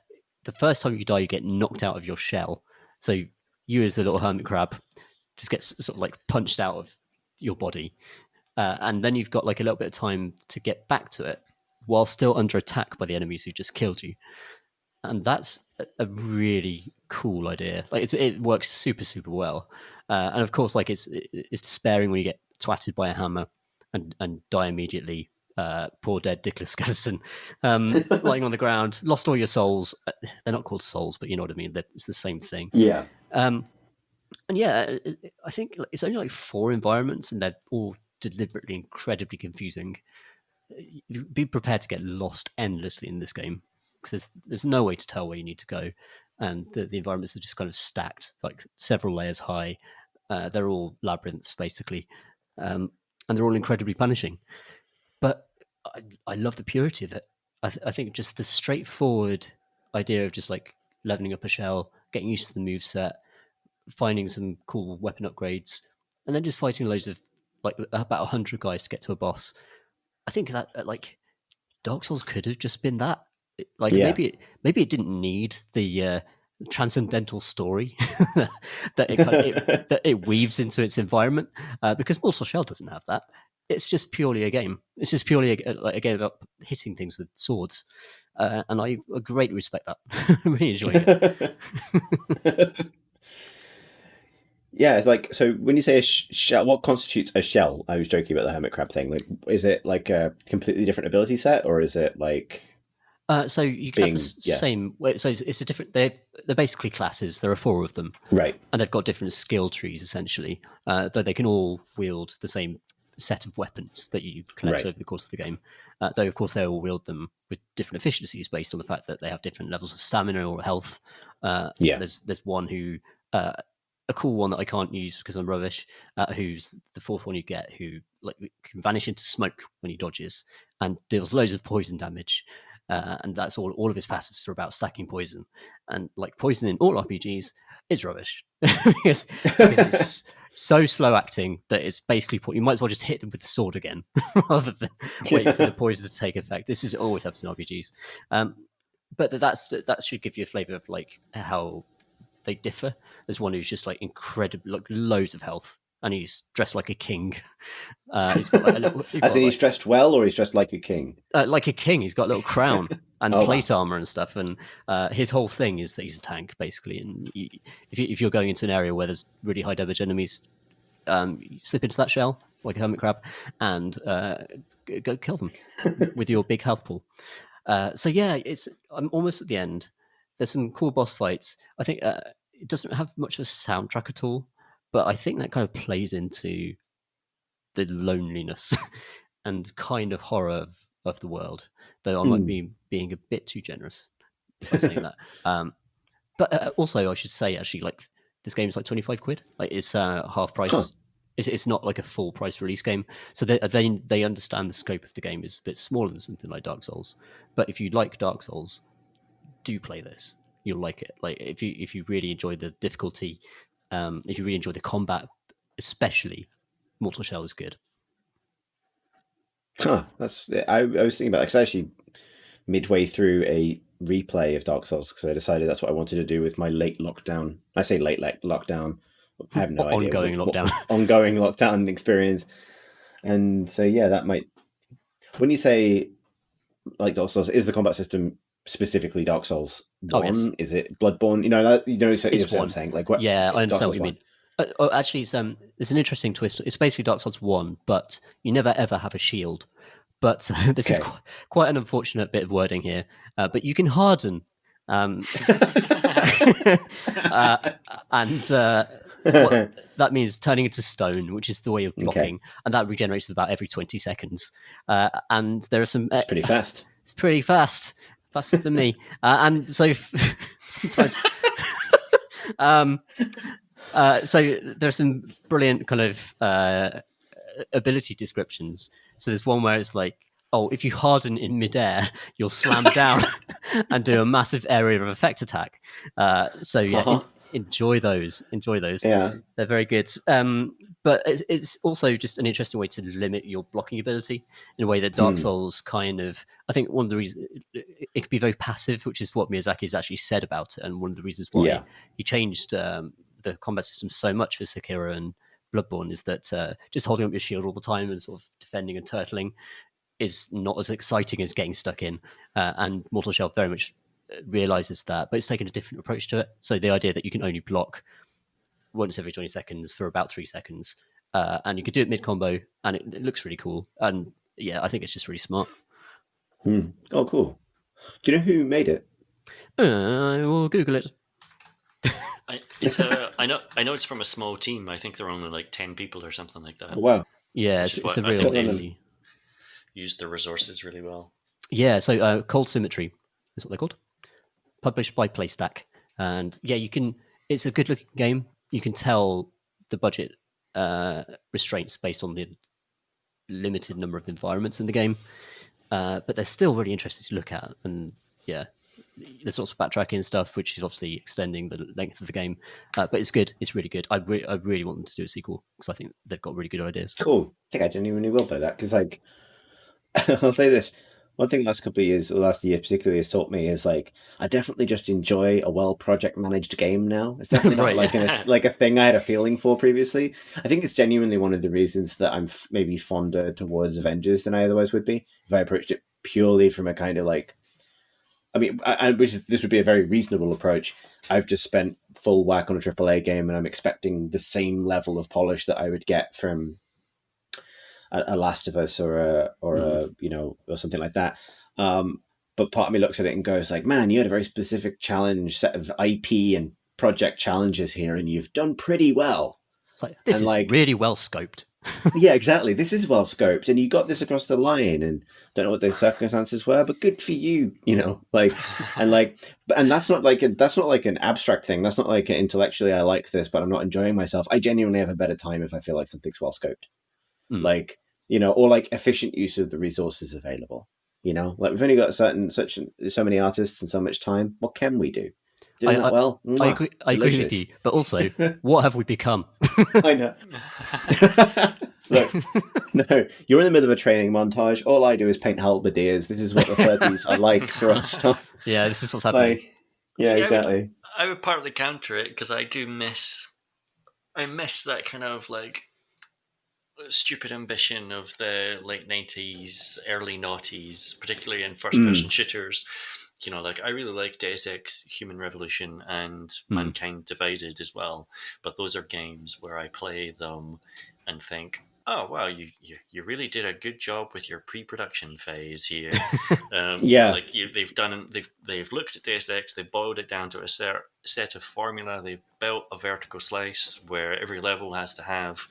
the first time you die, you get knocked out of your shell. So you, as the little hermit crab, just get sort of like punched out of your body, and then you've got like a little bit of time to get back to it while still under attack by the enemies who just killed you. And that's a really cool idea. Like it works super, super well. And of course, like it's despairing when you get twatted by a hammer and die immediately. Poor dead dickless skeleton, lying on the ground, lost all your souls. They're not called souls, but you know what I mean. It's the same thing. Yeah. And yeah, I think it's only like 4 environments, and they're all deliberately incredibly confusing. Be prepared to get lost endlessly in this game, because there's no way to tell where you need to go, and the environments are just kind of stacked, like several layers high. They're all labyrinths basically, and they're all incredibly punishing. But I love the purity of it. I think just the straightforward idea of just like leveling up a shell, getting used to the moveset, finding some cool weapon upgrades, and then just fighting loads of like about 100 guys to get to a boss. I think that like Dark Souls could have just been that. Like maybe it didn't need the transcendental story that it weaves into its environment, because Mortal Shell doesn't have that. It's just purely a game. It's just purely a game about hitting things with swords, and I greatly respect that. I'm really enjoying it. Yeah, it's like, so when you say a shell, what constitutes a shell? I was joking about the hermit crab thing. Like, is it like a completely different ability set, or is it like? So you can have the same. So it's a different. They're basically classes. There are 4 of them, right? And they've got different skill trees essentially. Though they can all wield the same set of weapons that you collect over the course of the game. Though of course they all wield them with different efficiencies based on the fact that they have different levels of stamina or health. There's one who. A cool one that I can't use because I'm rubbish, who's the 4th one you get, who like can vanish into smoke when he dodges and deals loads of poison damage. And that's all of his passives are about stacking poison. And like poison in all RPGs is rubbish because it's so slow acting that it's basically you might as well just hit them with the sword again rather than wait for the poison to take effect. This is always happens in RPGs. But that should give you a flavour of like how they differ. There's one who's just like incredible, like loads of health, and he's dressed like a king. He's got like a little. He's dressed well, or he's dressed like a king? Like a king. He's got a little crown and plate armor and stuff. And his whole thing is that he's a tank, basically. And if you're going into an area where there's really high damage enemies, you slip into that shell like a hermit crab and go kill them with your big health pool. So yeah, I'm almost at the end. There's some cool boss fights. I think it doesn't have much of a soundtrack at all, but I think that kind of plays into the loneliness and kind of horror of the world, though I might be being a bit too generous by saying that. But also, I should say, actually, like this game is like 25 quid. Like it's half price. Huh. It's not like a full price release game. So they understand the scope of the game is a bit smaller than something like Dark Souls. But if you like Dark Souls, do play this. You'll like it. Like if you really enjoy the difficulty, if you really enjoy the combat, especially, Mortal Shell is good. Huh. I was thinking about that because actually midway through a replay of Dark Souls because I decided that's what I wanted to do with my late lockdown. I say late lockdown. I have no idea. Ongoing lockdown experience. And so yeah, that might. When you say like Dark Souls, is the combat system specifically Dark Souls 1? Yes. Is it Bloodborne? It's what I'm saying. Like what? Yeah, I understand what you mean. Actually, it's an interesting twist. It's basically Dark Souls 1, but you never ever have a shield. But this is Okay. quite an unfortunate bit of wording here. But you can harden. Um, and what that means turning into stone, which is the way of blocking, and that regenerates about every 20 seconds. And there are some. It's pretty fast. It's pretty fast, faster than me. And so sometimes. So there are some brilliant kind of ability descriptions. So there's one where it's like, oh, if you harden in midair, you'll slam down and do a massive area of effect attack. So yeah, enjoy those. Enjoy those. Yeah, they're very good. But it's also just an interesting way to limit your blocking ability in a way that Dark Souls kind of. I think one of the reasons it could be very passive, which is what Miyazaki has actually said about it, and one of the reasons why he changed the combat system so much for Sekiro and Bloodborne is that just holding up your shield all the time and sort of defending and turtling is not as exciting as getting stuck in. And Mortal Shell very much realizes that, but it's taken a different approach to it. So the idea that you can only block once every 20 seconds for about 3 seconds, and you can do it mid-combo, and it looks really cool. And yeah, I think it's just really smart. Oh, cool. Do you know who made it? I will Google it. I know it's from a small team. I think they're only like 10 people or something like that. Oh, wow. Yeah, it's a I real think they've used the resources really well. Yeah, so Cold Symmetry is what they're called. Published by PlayStack. And yeah, it's a good looking game. You can tell the budget restraints based on the limited number of environments in the game. But they're still really interesting to look at. And yeah, there's lots of backtracking and stuff, which is obviously extending the length of the game. But it's good. It's really good. I really want them to do a sequel because I think they've got really good ideas. Cool. I think I genuinely will play that because, like, I'll say this. One thing the last couple of years, or last year particularly, has taught me is like I definitely just enjoy a well project managed game now. It's definitely not like a thing I had a feeling for previously. I think it's genuinely one of the reasons that I'm maybe fonder towards Avengers than I otherwise would be if I approached it purely from a kind of like. I mean, this would be a very reasonable approach. I've just spent full whack on a AAA game, and I'm expecting the same level of polish that I would get from a Last of Us or or something like that. But part of me looks at it and goes like, man, you had a very specific challenge set of IP and project challenges here, and you've done pretty well. It's like, this is really well scoped. Yeah, exactly. This is well scoped, and you got this across the line. And don't know what the circumstances were, but good for you. And that's not like an abstract thing. That's not like intellectually I like this, but I'm not enjoying myself. I genuinely have a better time if I feel like something's well scoped. Or like efficient use of the resources available. Like we've only got so many artists and so much time. What can we do? Doing that well? I agree with you, but also, what have we become? I know. Look, no, you're in the middle of a training montage. All I do is paint halberdiers. This is what the 30s are like for us. Yeah, this is what's happening. Exactly. I would partly counter it because I miss that kind of like stupid ambition of the late 90s, early noughties, particularly in first-person shooters. I really like Deus Ex, Human Revolution, and Mankind Divided as well. But those are games where I play them and think, oh wow, you really did a good job with your pre-production phase here. They've looked at Deus Ex, they've boiled it down to a set of formula. They've built a vertical slice where every level has to have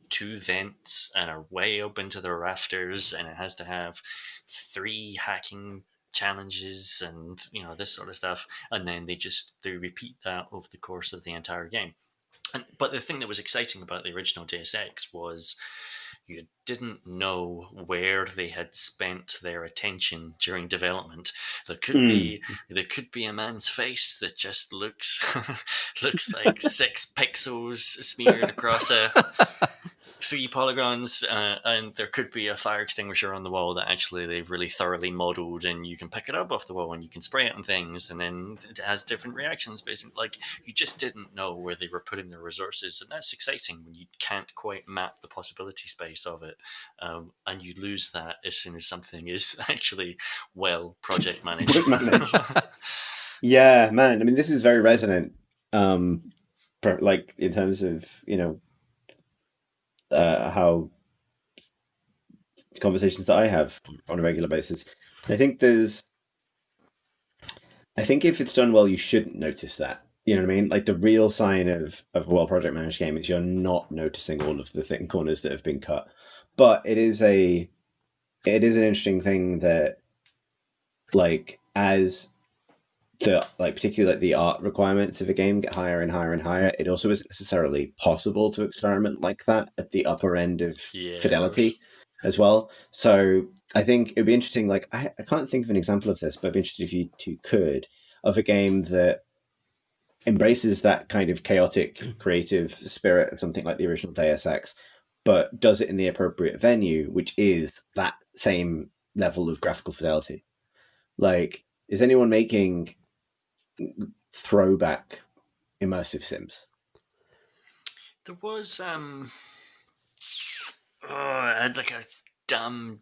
2 vents and a way up into the rafters, and it has to have 3 hacking challenges and this sort of stuff, and then they repeat that over the course of the entire game. But the thing that was exciting about the original Deus Ex was you didn't know where they had spent their attention during development. There could be a man's face that just looks like 6 pixels smeared across 3 polygons, and there could be a fire extinguisher on the wall that actually they've really thoroughly modeled, and you can pick it up off the wall and you can spray it on things, and then it has different reactions based on, like, you just didn't know where they were putting their resources, and that's exciting when you can't quite map the possibility space of it, and you lose that as soon as something is actually well project managed. Yeah, man. I mean, this is very resonant. like in terms of how conversations that I have on a regular basis. I think if it's done well, you shouldn't notice that. You know what I mean? Like the real sign of a well project managed game is you're not noticing all of the thin corners that have been cut. But it is an interesting thing that, like, as particularly like the art requirements of a game get higher and higher and higher, it also isn't necessarily possible to experiment like that at the upper end of fidelity as well. So I think it'd be interesting. Like I can't think of an example of this, but I'd be interested if you two could, of a game that embraces that kind of chaotic creative spirit of something like the original Deus Ex, but does it in the appropriate venue, which is that same level of graphical fidelity. Like, is anyone making throwback immersive sims? There was it had like a dumb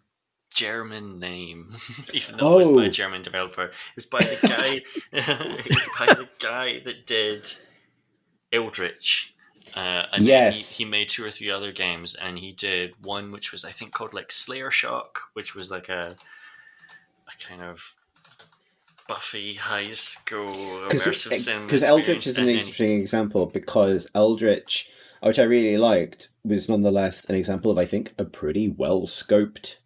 German name, even though it was by a German developer. It was by the guy. It was by the guy that did Eldritch. And then he made 2 or 3 other games, and he did one which was, I think, called like Slayer Shock, which was like a kind of Buffy high school immersive sim. Because Eldritch is an interesting example, because Eldritch, which I really liked, was nonetheless an example of, I think, a pretty well scoped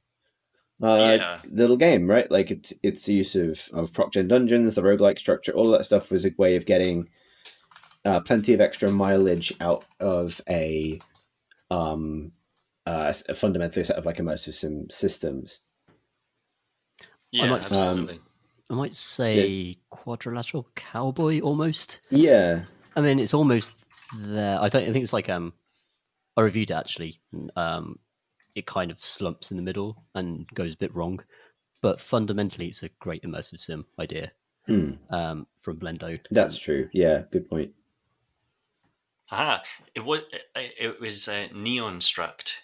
little game, right? Like its use of proc gen dungeons, the roguelike structure, all that stuff was a way of getting plenty of extra mileage out of a fundamentally a set of like immersive sim systems. Yeah, absolutely. I might say Quadrilateral Cowboy almost. Yeah. I mean, it's almost there. I think it's like I reviewed it actually. It kind of slumps in the middle and goes a bit wrong, but fundamentally, it's a great immersive sim idea from Blendo. That's true. Yeah, good point. It was Neon Struct,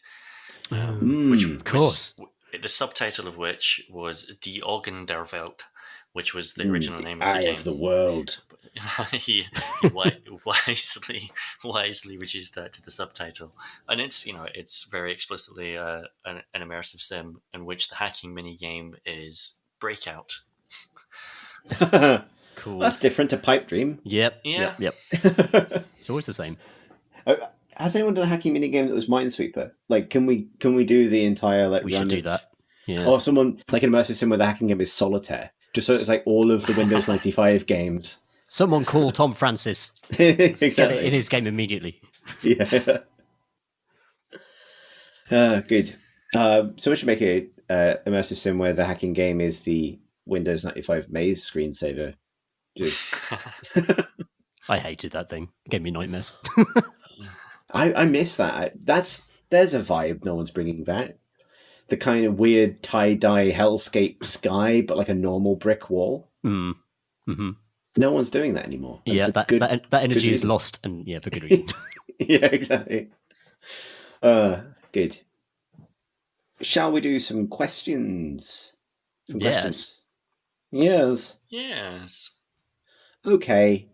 which of course. The subtitle of which was Die Augen der Welt, which was the original name of the Eye game. Of the world. he wisely reduced that to the subtitle, and it's very explicitly an immersive sim in which the hacking mini game is Breakout. Cool. That's different to Pipe Dream. Yep. Yeah. Yep. It's always the same. Has anyone done a hacking mini game that was Minesweeper? Like, can we do the entire like? We should do that. Yeah. Or someone like an immersive sim where the hacking game is Solitaire, just so it's like all of the Windows 95 games. Someone call Tom Francis. Exactly. Get it in his game immediately. Yeah. Good. So we should make a immersive sim where the hacking game is the Windows 95 maze screensaver. I hated that thing. It gave me nightmares. I miss that. There's a vibe no one's bringing back. The kind of weird tie-dye hellscape sky, but like a normal brick wall. Mm-hmm. No one's doing that anymore. Yeah, that energy is lost, and for good reason. Yeah, exactly. Good. Shall we do some questions? Yes. Yes. Yes. Okay.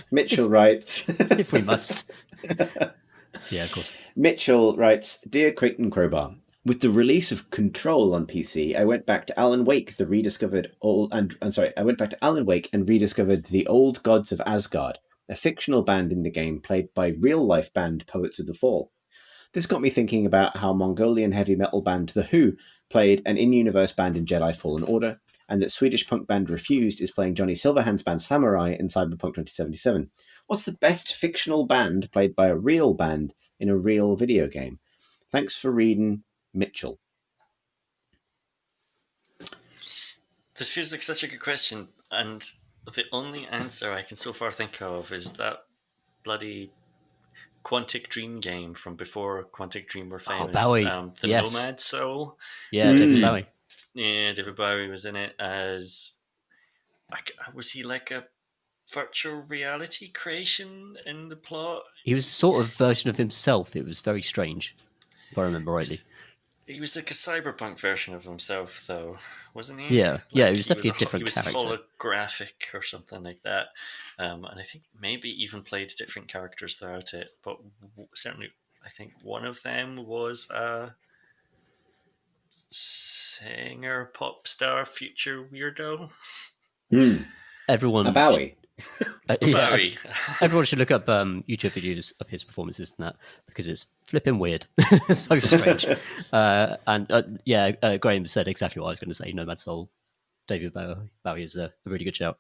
Mitchell writes... If we must. Yeah, of course. Mitchell writes, Dear Creighton Crowbar, with the release of Control on PC, I went back to Alan Wake, I went back to Alan Wake and rediscovered the Old Gods of Asgard, a fictional band in the game played by real-life band Poets of the Fall. This got me thinking about how Mongolian heavy metal band The Who played an in-universe band in Jedi Fallen Order, and that Swedish punk band Refused is playing Johnny Silverhand's band Samurai in Cyberpunk 2077. What's the best fictional band played by a real band in a real video game? Thanks for reading, Mitchell. This feels like such a good question, and the only answer I can so far think of is that bloody Quantic Dream game from before Quantic Dream were famous. Bowie. The Nomad Soul. Yeah, David Bowie. Yeah, David Bowie was in it as... Was he like a virtual reality creation in the plot? He was a sort of version of himself. It was very strange, if I remember rightly. He was like a cyberpunk version of himself, though, wasn't he? Yeah, yeah, Like it was definitely a he different was character. holographic or something like that, and I think maybe even played different characters throughout it. But certainly, I think one of them was a singer, pop star, future weirdo. A Everyone, Bowie. yeah, Bowie. everyone should look up YouTube videos of his performances and that because it's flipping weird, so strange. Graham said exactly what I was going to say. Nomad Soul, David Bowie is a really good shout.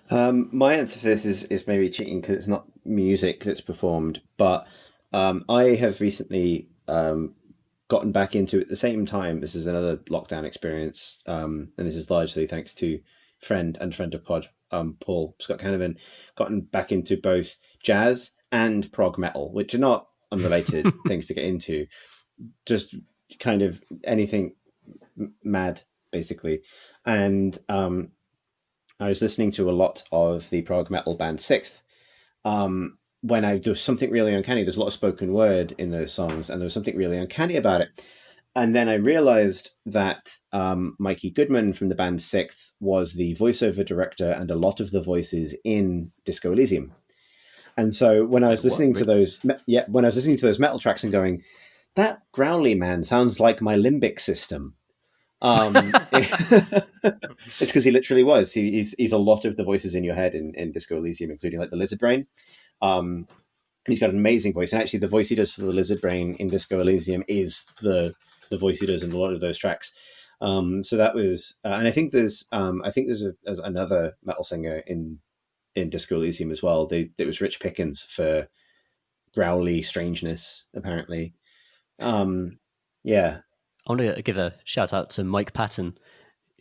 My answer for this is maybe cheating because it's not music that's performed, but I have recently gotten back into at the same time. This is another lockdown experience, and this is largely thanks to friend of pod, Paul Scott Canavan, gotten back into both jazz and prog metal, which are not unrelated things to get into. Just kind of anything mad, basically, and I was listening to a lot of the prog metal band Sixth. When there was something really uncanny. There's a lot of spoken word in those songs, and there was something really uncanny about it. And then I realized that Mikey Goodman from the band Sixth was the voiceover director and a lot of the voices in Disco Elysium. And so when I was listening to those, metal tracks and going, that growly man sounds like my limbic system. It's because he literally was. He's a lot of the voices in your head in Disco Elysium, including like the lizard brain. He's got an amazing voice, and actually, the voice he does for the lizard brain in Disco Elysium is the voice he does in a lot of those tracks. So that was, and I think there's another metal singer in Disco Elysium as well. It was Rich Pickens for growly strangeness, apparently. Yeah. I want to give a shout out to Mike Patton,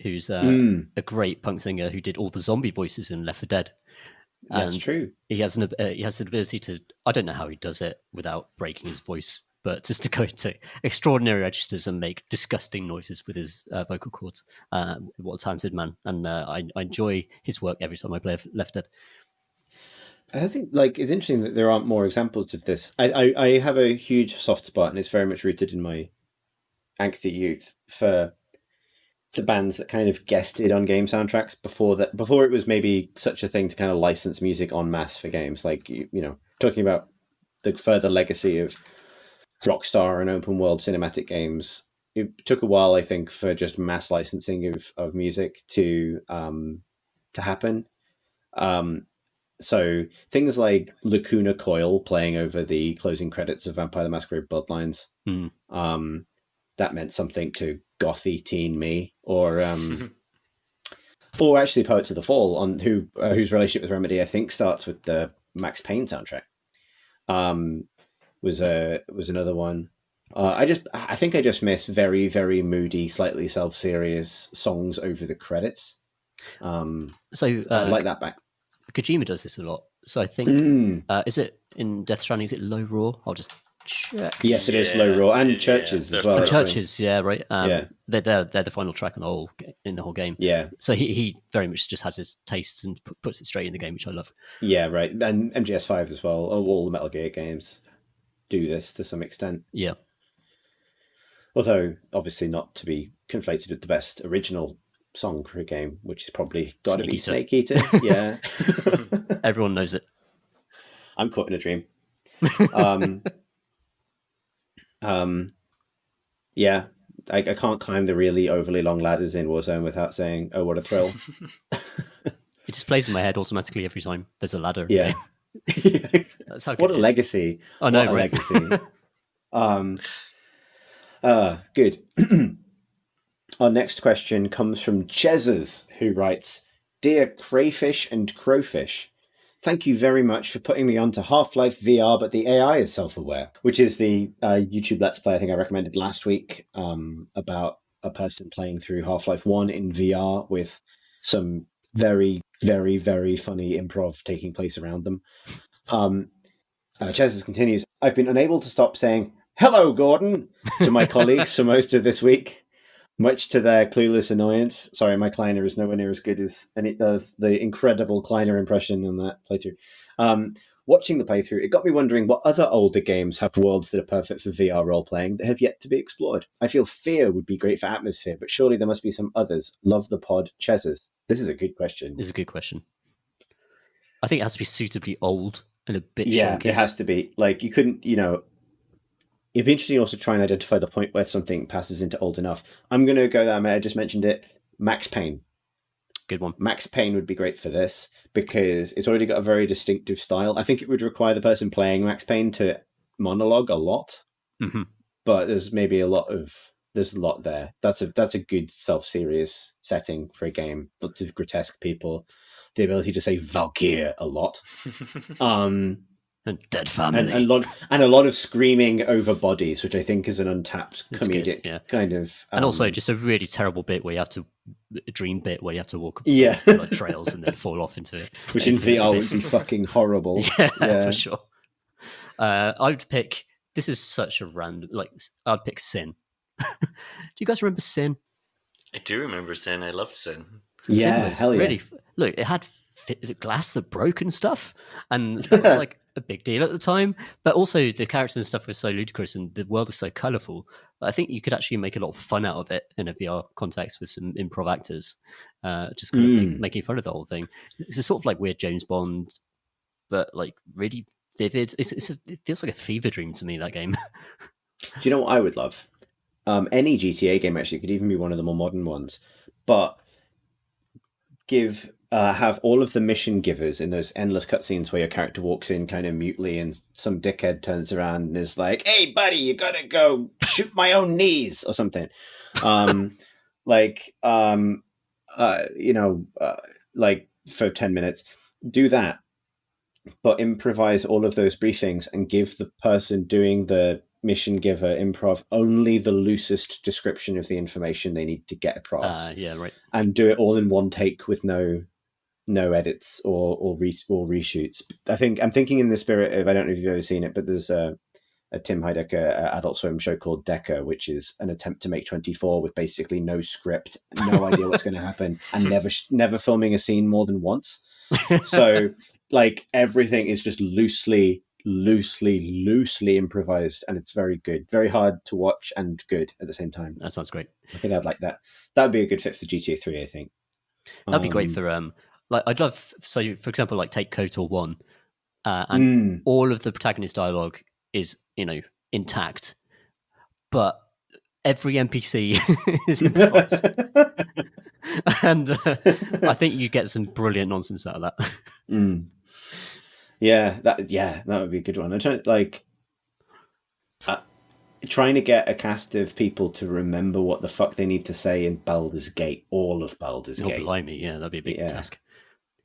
who's a great punk singer who did all the zombie voices in Left 4 Dead. That's true. He has the ability to. I don't know how he does it without breaking his voice, but just to go into extraordinary registers and make disgusting noises with his vocal cords. What a talented man! And I enjoy his work every time I play Left 4 Dead. I think it's interesting that there aren't more examples of this. I have a huge soft spot, and it's very much rooted in my angsty youth for the bands that kind of guested on game soundtracks before it was maybe such a thing to kind of license music en masse for games. Like talking about the further legacy of Rockstar and open world cinematic games. It took a while, I think, for just mass licensing of music to happen. So things like Lacuna Coil playing over the closing credits of Vampire the Masquerade Bloodlines, that meant something to gothy teen me, or actually Poets of the Fall, on whose relationship with Remedy I think starts with the Max Payne soundtrack. Was another one. I think I just miss very, very moody, slightly self-serious songs over the credits. So I'd like that back. Kojima does this a lot. So I think is it in Death Stranding? Is it Low Roar? I'll just check. Yes, it is Low Roar, and Churches as well. Churches, yeah, right. They're the final track in the whole game. Yeah. So he very much just has his tastes and puts it straight in the game, which I love. Yeah, right. And MGS5 as well. All the Metal Gear games do this to some extent. Yeah. Although obviously not to be conflated with the best original song for a game, which is probably got to be Snake Eater. Yeah. Everyone knows it. I'm caught in a dream. Yeah, I can't climb the really overly long ladders in Warzone without saying, "Oh, what a thrill!" It just plays in my head automatically every time there's a ladder. Yeah, that's how. What a legacy! I know, right? Legacy. Good. Our next question comes from Chezzers, who writes, "Dear Crayfish and Crowfish, thank you very much for putting me onto Half-Life VR, but the AI is self-aware," which is the YouTube Let's Play I think I recommended last week, about a person playing through Half-Life 1 in VR with some very, very, very funny improv taking place around them. Chezzers continues, "I've been unable to stop saying, 'Hello, Gordon,' to my colleagues for most of this week, much to their clueless annoyance." Sorry, my Kleiner is nowhere near as good as, and it does the incredible Kleiner impression in that playthrough. Watching the playthrough, it got me wondering what other older games have worlds that are perfect for VR role-playing that have yet to be explored. I feel Fear would be great for atmosphere, but surely there must be some others. Love the pod, Chezers. This is a good question. This is a good question. I think it has to be suitably old and a bit Yeah, shonky. it has to be. Like, you couldn't, it'd be interesting also to try and identify the point where something passes into old enough. I'm going to go there. I just mentioned it. Max Payne. Good one. Max Payne would be great for this because it's already got a very distinctive style. I think it would require the person playing Max Payne to monologue a lot, but there's maybe a lot there. That's a good self-serious setting for a game. Lots of grotesque people, the ability to say Valkyr a lot, and dead family, and a lot of screaming over bodies, which I think is an untapped comedic kind of, and also just a really terrible bit where you have to walk like trails and then fall off into it, which in VR would be fucking horrible. Yeah, for sure. I would pick. This is such a random. I'd pick Sin. Do you guys remember Sin? I do remember Sin. I loved Sin. Yeah, hell yeah. Really, look, it had glass that broke and stuff, and that was like a big deal at the time. But also, the characters and stuff were so ludicrous, and the world is so colourful. I think you could actually make a lot of fun out of it in a VR context with some improv actors, just kind of making fun of the whole thing. It's a sort of like weird James Bond, but like really vivid. It feels like a fever dream to me, that game. Do you know what I would love? Any GTA game actually could even be one of the more modern ones, but have all of the mission givers in those endless cutscenes where your character walks in kind of mutely and some dickhead turns around and is like, "Hey, buddy, you gotta go shoot my own knees," or something. Like for 10 minutes, do that, but improvise all of those briefings and give the person doing the mission giver improv only the loosest description of the information they need to get across. Yeah, right. And do it all in one take with no edits or reshoots. I'm thinking in the spirit of, I don't know if you've ever seen it, but there's a Tim Heidecker Adult Swim show called Decker, which is an attempt to make 24 with basically no script, no idea what's going to happen, and never filming a scene more than once. So like everything is just loosely improvised, and it's very good, very hard to watch and good at the same time. That sounds great. I think I'd like that. That would be a good fit for GTA 3, I think. That'd be great for I'd love, so for example, like take KOTOR 1, and all of the protagonist dialogue is intact, but every NPC is improvised. And I think you get some brilliant nonsense out of that. Yeah, that would be a good one. I'm trying to get a cast of people to remember what the fuck they need to say in Baldur's Gate, all of Baldur's Gate. Blimey, yeah, that'd be a big task.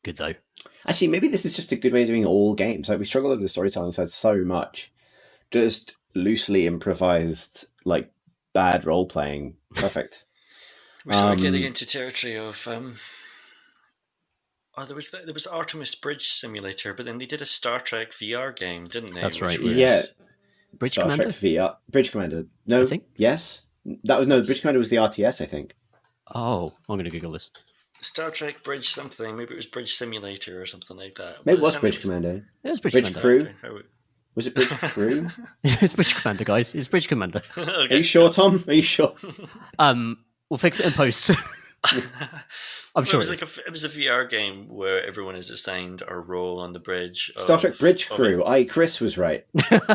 Good though. Actually, maybe this is just a good way of doing all games. Like, we struggle with the storytelling side so much. Just loosely improvised, like bad role playing, perfect. We're sort of getting into territory of. There was Artemis Bridge Simulator, but then they did a Star Trek VR game, didn't they? That's right. Yeah. Bridge Star Commander? Trek VR. Bridge Commander. No. I think? Yes. Bridge Commander was the RTS, I think. Oh, I'm going to Google this. Star Trek Bridge something. Maybe it was Bridge Simulator or something like that. Maybe it was Bridge Commander. It was Bridge Commander. Crew. Was it Bridge Crew? It's Bridge Commander, guys. It's Bridge Commander. Okay. Are you sure, Tom? Are you sure? We'll fix it in post. I'm sure it was a VR game where everyone is assigned a role on the bridge. Star Trek Bridge Crew. Chris was right. What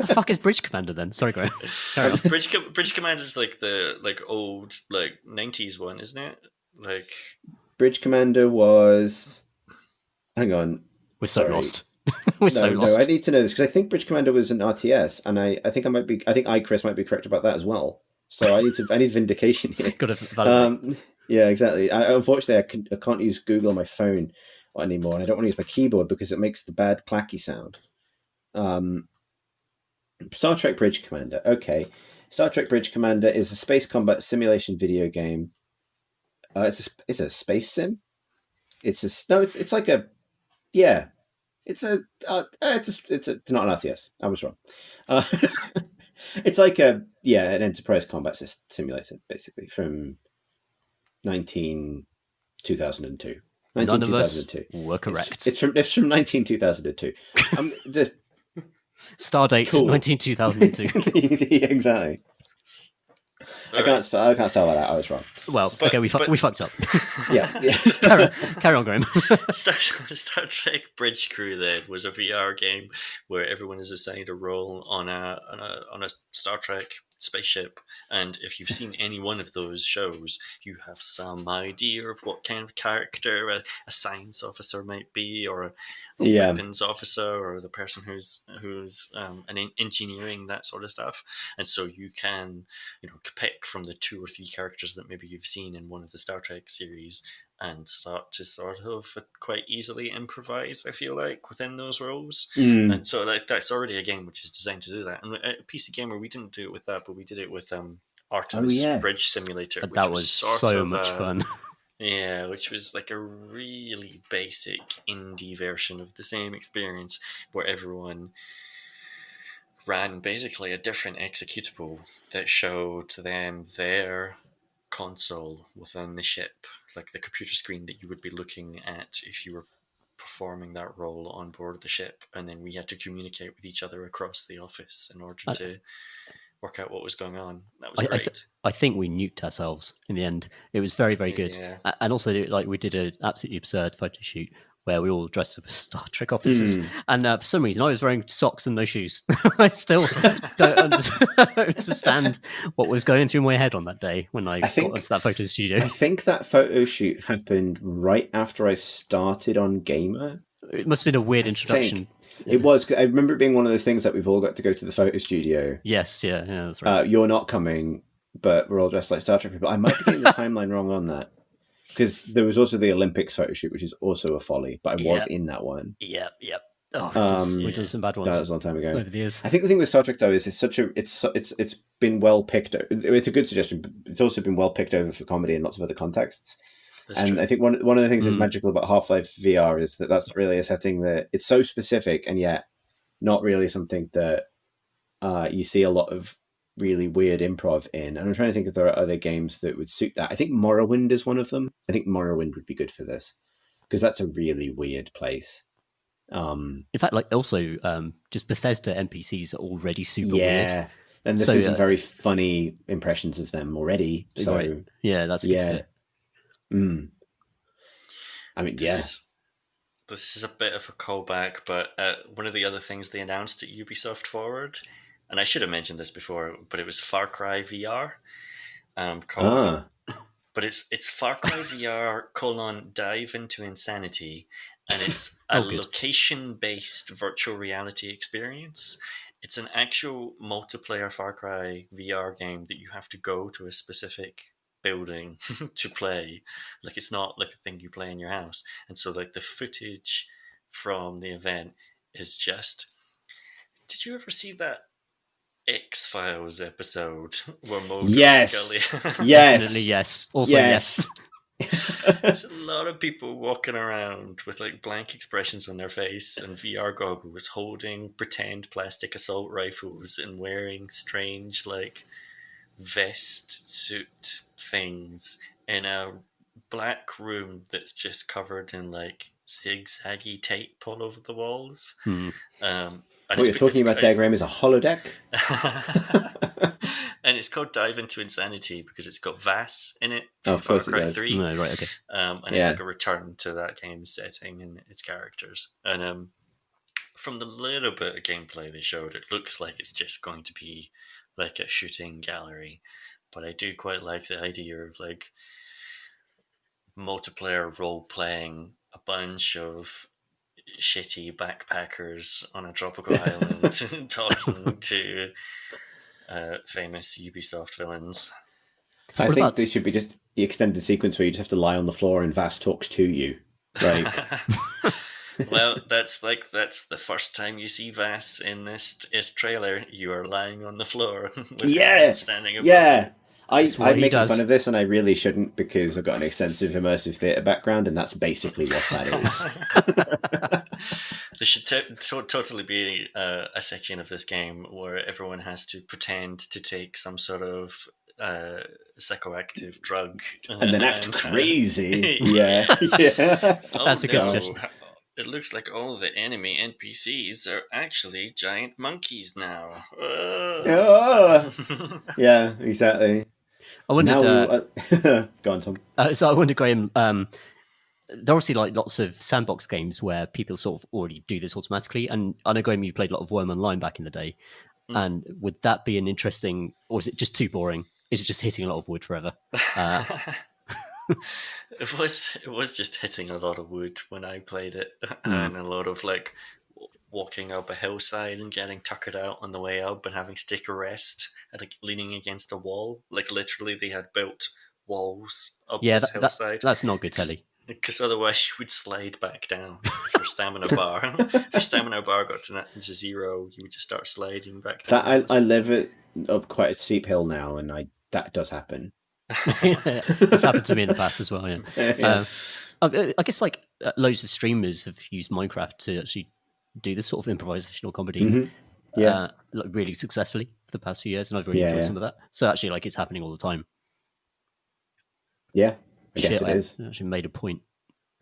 the fuck is Bridge Commander then? Sorry, Graham. Bridge Commander is like the old 90s one, isn't it? Like Bridge Commander was. Hang on. We're so lost. Lost. No, I need to know this because I think Bridge Commander was an RTS, and I think Chris might be correct about that as well. So I need vindication here. Got to validate. Yeah, exactly. Unfortunately, I can't use Google on my phone anymore, and I don't want to use my keyboard because it makes the bad clacky sound. Star Trek Bridge Commander. Okay, Star Trek Bridge Commander is a space combat simulation video game. It's a space sim. It's not an RTS. I was wrong. It's like an enterprise combat simulator, basically, from 2002. None of us 2002. were correct. It's from 2002. Just Stardate cool. 2002. Yeah, exactly. I can't spell that out. I was wrong. Well, But- okay, we fucked up. Yeah. Carry on, Graham. Star Trek Bridge Crew then was a VR game where everyone is assigned a role on a Star Trek spaceship, and if you've seen any one of those shows, you have some idea of what kind of character a science officer might be, or a weapons officer, or the person who's an engineering, that sort of stuff. And so you can pick from the 2 or 3 characters that maybe you've seen in one of the Star Trek series and start to sort of quite easily improvise, I feel like, within those roles. And so that's already a game which is designed to do that. And at PC Gamer, we didn't do it with that, but we did it with Artemis Bridge Simulator, which That was sort so of much fun. Yeah, which was like a really basic indie version of the same experience where everyone ran basically a different executable that showed them their console within the ship, like the computer screen that you would be looking at if you were performing that role on board the ship. And then we had to communicate with each other across the office in order to work out what was going on. That was great. I think we nuked ourselves in the end. It was very, very good. Yeah. And also, like, we did an absolutely absurd photo shoot where we all dressed up as Star Trek officers. And for some reason, I was wearing socks and no shoes. I still don't understand what was going through my head on that day when I got into that photo studio. I think that photo shoot happened right after I started on Gamer. It must have been a weird introduction. It was. I remember it being one of those things that we've all got to go to the photo studio. Yes, yeah, that's right. You're not coming, but we're all dressed like Star Trek people. I might be getting the timeline wrong on that. Because there was also the Olympics photo shoot, which is also a folly, but I was in that one. Yep. Oh, we did some bad ones. That was a long time ago. Over the years. I think the thing with Star Trek though is it's been well picked. It's a good suggestion, but it's also been well picked over for comedy in lots of other contexts. That's and true. I think one of the things that's magical about Half-Life VR is that that's not really a setting that it's so specific and yet not really something that you see a lot of really weird improv in. And I'm trying to think if there are other games that would suit that. I think Morrowind is one of them. I think Morrowind would be good for this because that's a really weird place. In fact, like also just Bethesda NPCs are already super weird. And there's been some very funny impressions of them already. So right. Yeah, that's a good fit. I mean, This is a bit of a callback, but one of the other things they announced at Ubisoft Forward, and I should have mentioned this before, but it was Far Cry VR. But it's Far Cry VR : Dive into Insanity, and it's a location-based virtual reality experience. It's an actual multiplayer Far Cry VR game that you have to go to a specific building to play. Like, it's not like a thing you play in your house. And so like the footage from the event is just, did you ever see that X-Files episode where Mulder and Scully? Definitely yes. Also yes. There's a lot of people walking around with like blank expressions on their face and VR goggles, holding pretend plastic assault rifles and wearing strange like vest suit things in a black room that's just covered in like zigzaggy tape all over the walls. What you're talking about there, Graham, is a holodeck. And it's called Dive into Insanity because it's got Vass in it from of course Far Cry it does. 3. No, right, okay. And it's like a return to that game's setting and its characters. And from the little bit of gameplay they showed, it looks like it's just going to be like a shooting gallery. But I do quite like the idea of like multiplayer role-playing a bunch of shitty backpackers on a tropical island talking to famous Ubisoft villains. I think there should be just the extended sequence where you just have to lie on the floor and Vass talks to you. Like, well, that's the first time you see Vass in this trailer. You are lying on the floor with standing above. I'm making fun of this, and I really shouldn't because I've got an extensive immersive theatre background, and that's basically what that is. There should totally be a section of this game where everyone has to pretend to take some sort of psychoactive drug, and then act crazy. Yeah. Yeah. Oh, That's a good no. suggestion. It looks like all the enemy NPCs are actually giant monkeys now. Yeah, exactly. I wondered. Go on, Tom. So I wonder, Graham. There are obviously like lots of sandbox games where people sort of already do this automatically, and I know, Graham, you played a lot of Worm Online back in the day. And would that be an interesting, or is it just too boring? Is it just hitting a lot of wood forever? It was just hitting a lot of wood when I played it, and a lot of like walking up a hillside and getting tuckered out on the way up and having to take a rest and like leaning against a wall. Like literally, they had built walls up Yeah, this hillside. that's not good telly. Because otherwise you would slide back down if your stamina bar. If your stamina bar got to zero, you would just start sliding back down. I live up quite a steep hill now, and that does happen. It's happened to me in the past as well. Yeah. Yeah. I guess like loads of streamers have used Minecraft to actually do this sort of improvisational comedy, Yeah. like really successfully for the past few years, and I've really enjoyed some of that. So actually, like it's happening all the time. Yeah, I guess it is. I actually made a point.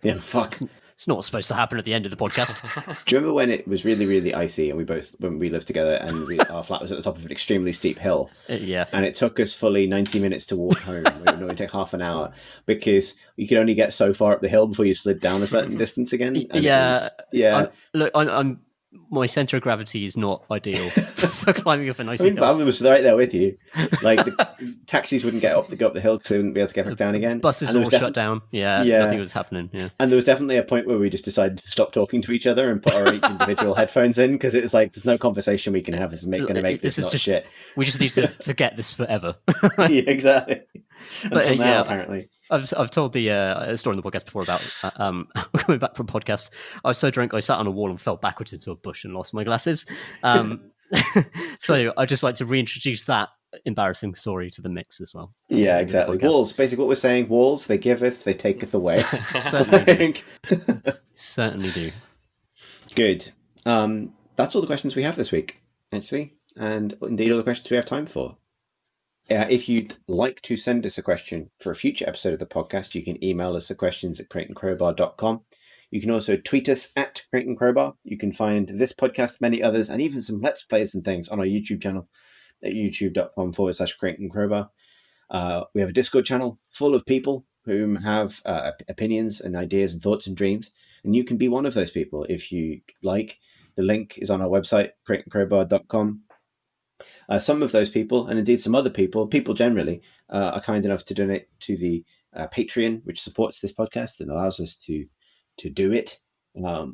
Yeah, fuck. It's not supposed to happen at the end of the podcast. Do you remember when it was really, really icy and when we lived together and our flat was at the top of an extremely steep hill? Yeah. And it took us fully 90 minutes to walk home. It would normally take half an hour because you could only get so far up the hill before you slid down a certain distance again. And yeah. I'm my center of gravity is not ideal for climbing up a nice hill. I was right there with you. Like the taxis wouldn't go up the hill because they wouldn't be able to get back down again. Buses were all shut down. Yeah, nothing was happening. Yeah, and there was definitely a point where we just decided to stop talking to each other and put our each individual headphones in because it was like there's no conversation we can have. This is going to make this not shit. We just need to forget this forever. Yeah, exactly. But now, apparently, I've told the story on the podcast before about coming back from podcast. I was so drunk I sat on a wall and fell backwards into a bush and lost my glasses. So I'd just like to reintroduce that embarrassing story to the mix as well. Yeah, exactly. Walls, basically what we're saying, walls, they giveth, they taketh away. Certainly do. Good. That's all the questions we have this week, actually, and indeed all the questions we have time for. If you'd like to send us a question for a future episode of the podcast, you can email us the questions at crateandcrowbar.com. You can also tweet us at Crate and Crowbar. You can find this podcast, many others, and even some Let's Plays and things on our YouTube channel at youtube.com/Crate and Crowbar. We have a Discord channel full of people who have opinions and ideas and thoughts and dreams, and you can be one of those people if you like. The link is on our website, crateandcrowbar.com. Some of those people, and indeed some other people generally, are kind enough to donate to the Patreon, which supports this podcast and allows us to do it,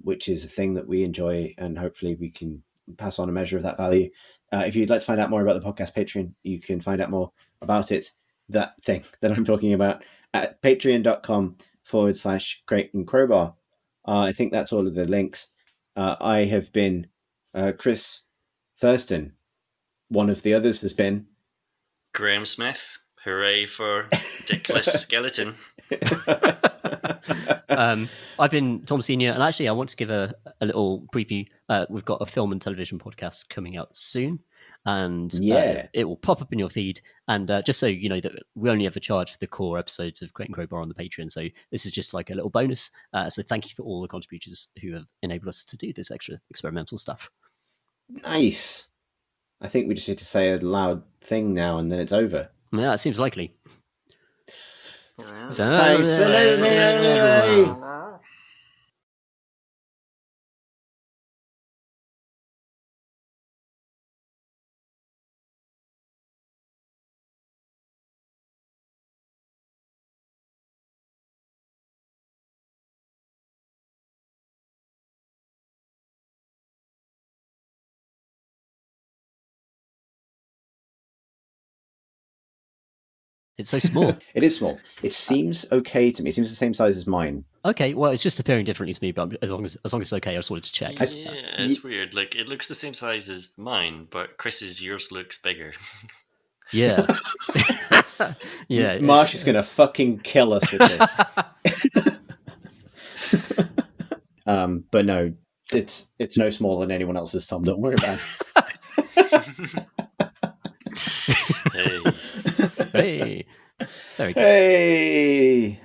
which is a thing that we enjoy, and hopefully we can pass on a measure of that value. If you'd like to find out more about the podcast Patreon, you can find out more about it, that thing that I'm talking about, at patreon.com/Crate and Crowbar. I think that's all of the links. I have been Chris Thurston. One of the others has been Graham Smith. Hooray for Dickless Skeleton. I've been Tom Senior, and actually I want to give a little preview. We've got a film and television podcast coming out soon, and it will pop up in your feed. And just so you know that we only ever charge for the core episodes of Crate and Crowbar on the Patreon, so this is just like a little bonus. So thank you for all the contributors who have enabled us to do this extra experimental stuff. Nice. I think we just need to say a loud thing now, and then it's over. Yeah, that seems likely. Thanks for listening. It's so small. It is small. It seems okay to me. It seems the same size as mine. Okay, well, it's just appearing differently to me, but as long as it's okay, I just wanted to check. Yeah, it's weird. Like, it looks the same size as mine, but Chris's yours looks bigger. Yeah. Yeah. Marsh is going to fucking kill us with this. But no, it's no smaller than anyone else's, Tom. Don't worry about it. Hey. Hey, very good. Hey.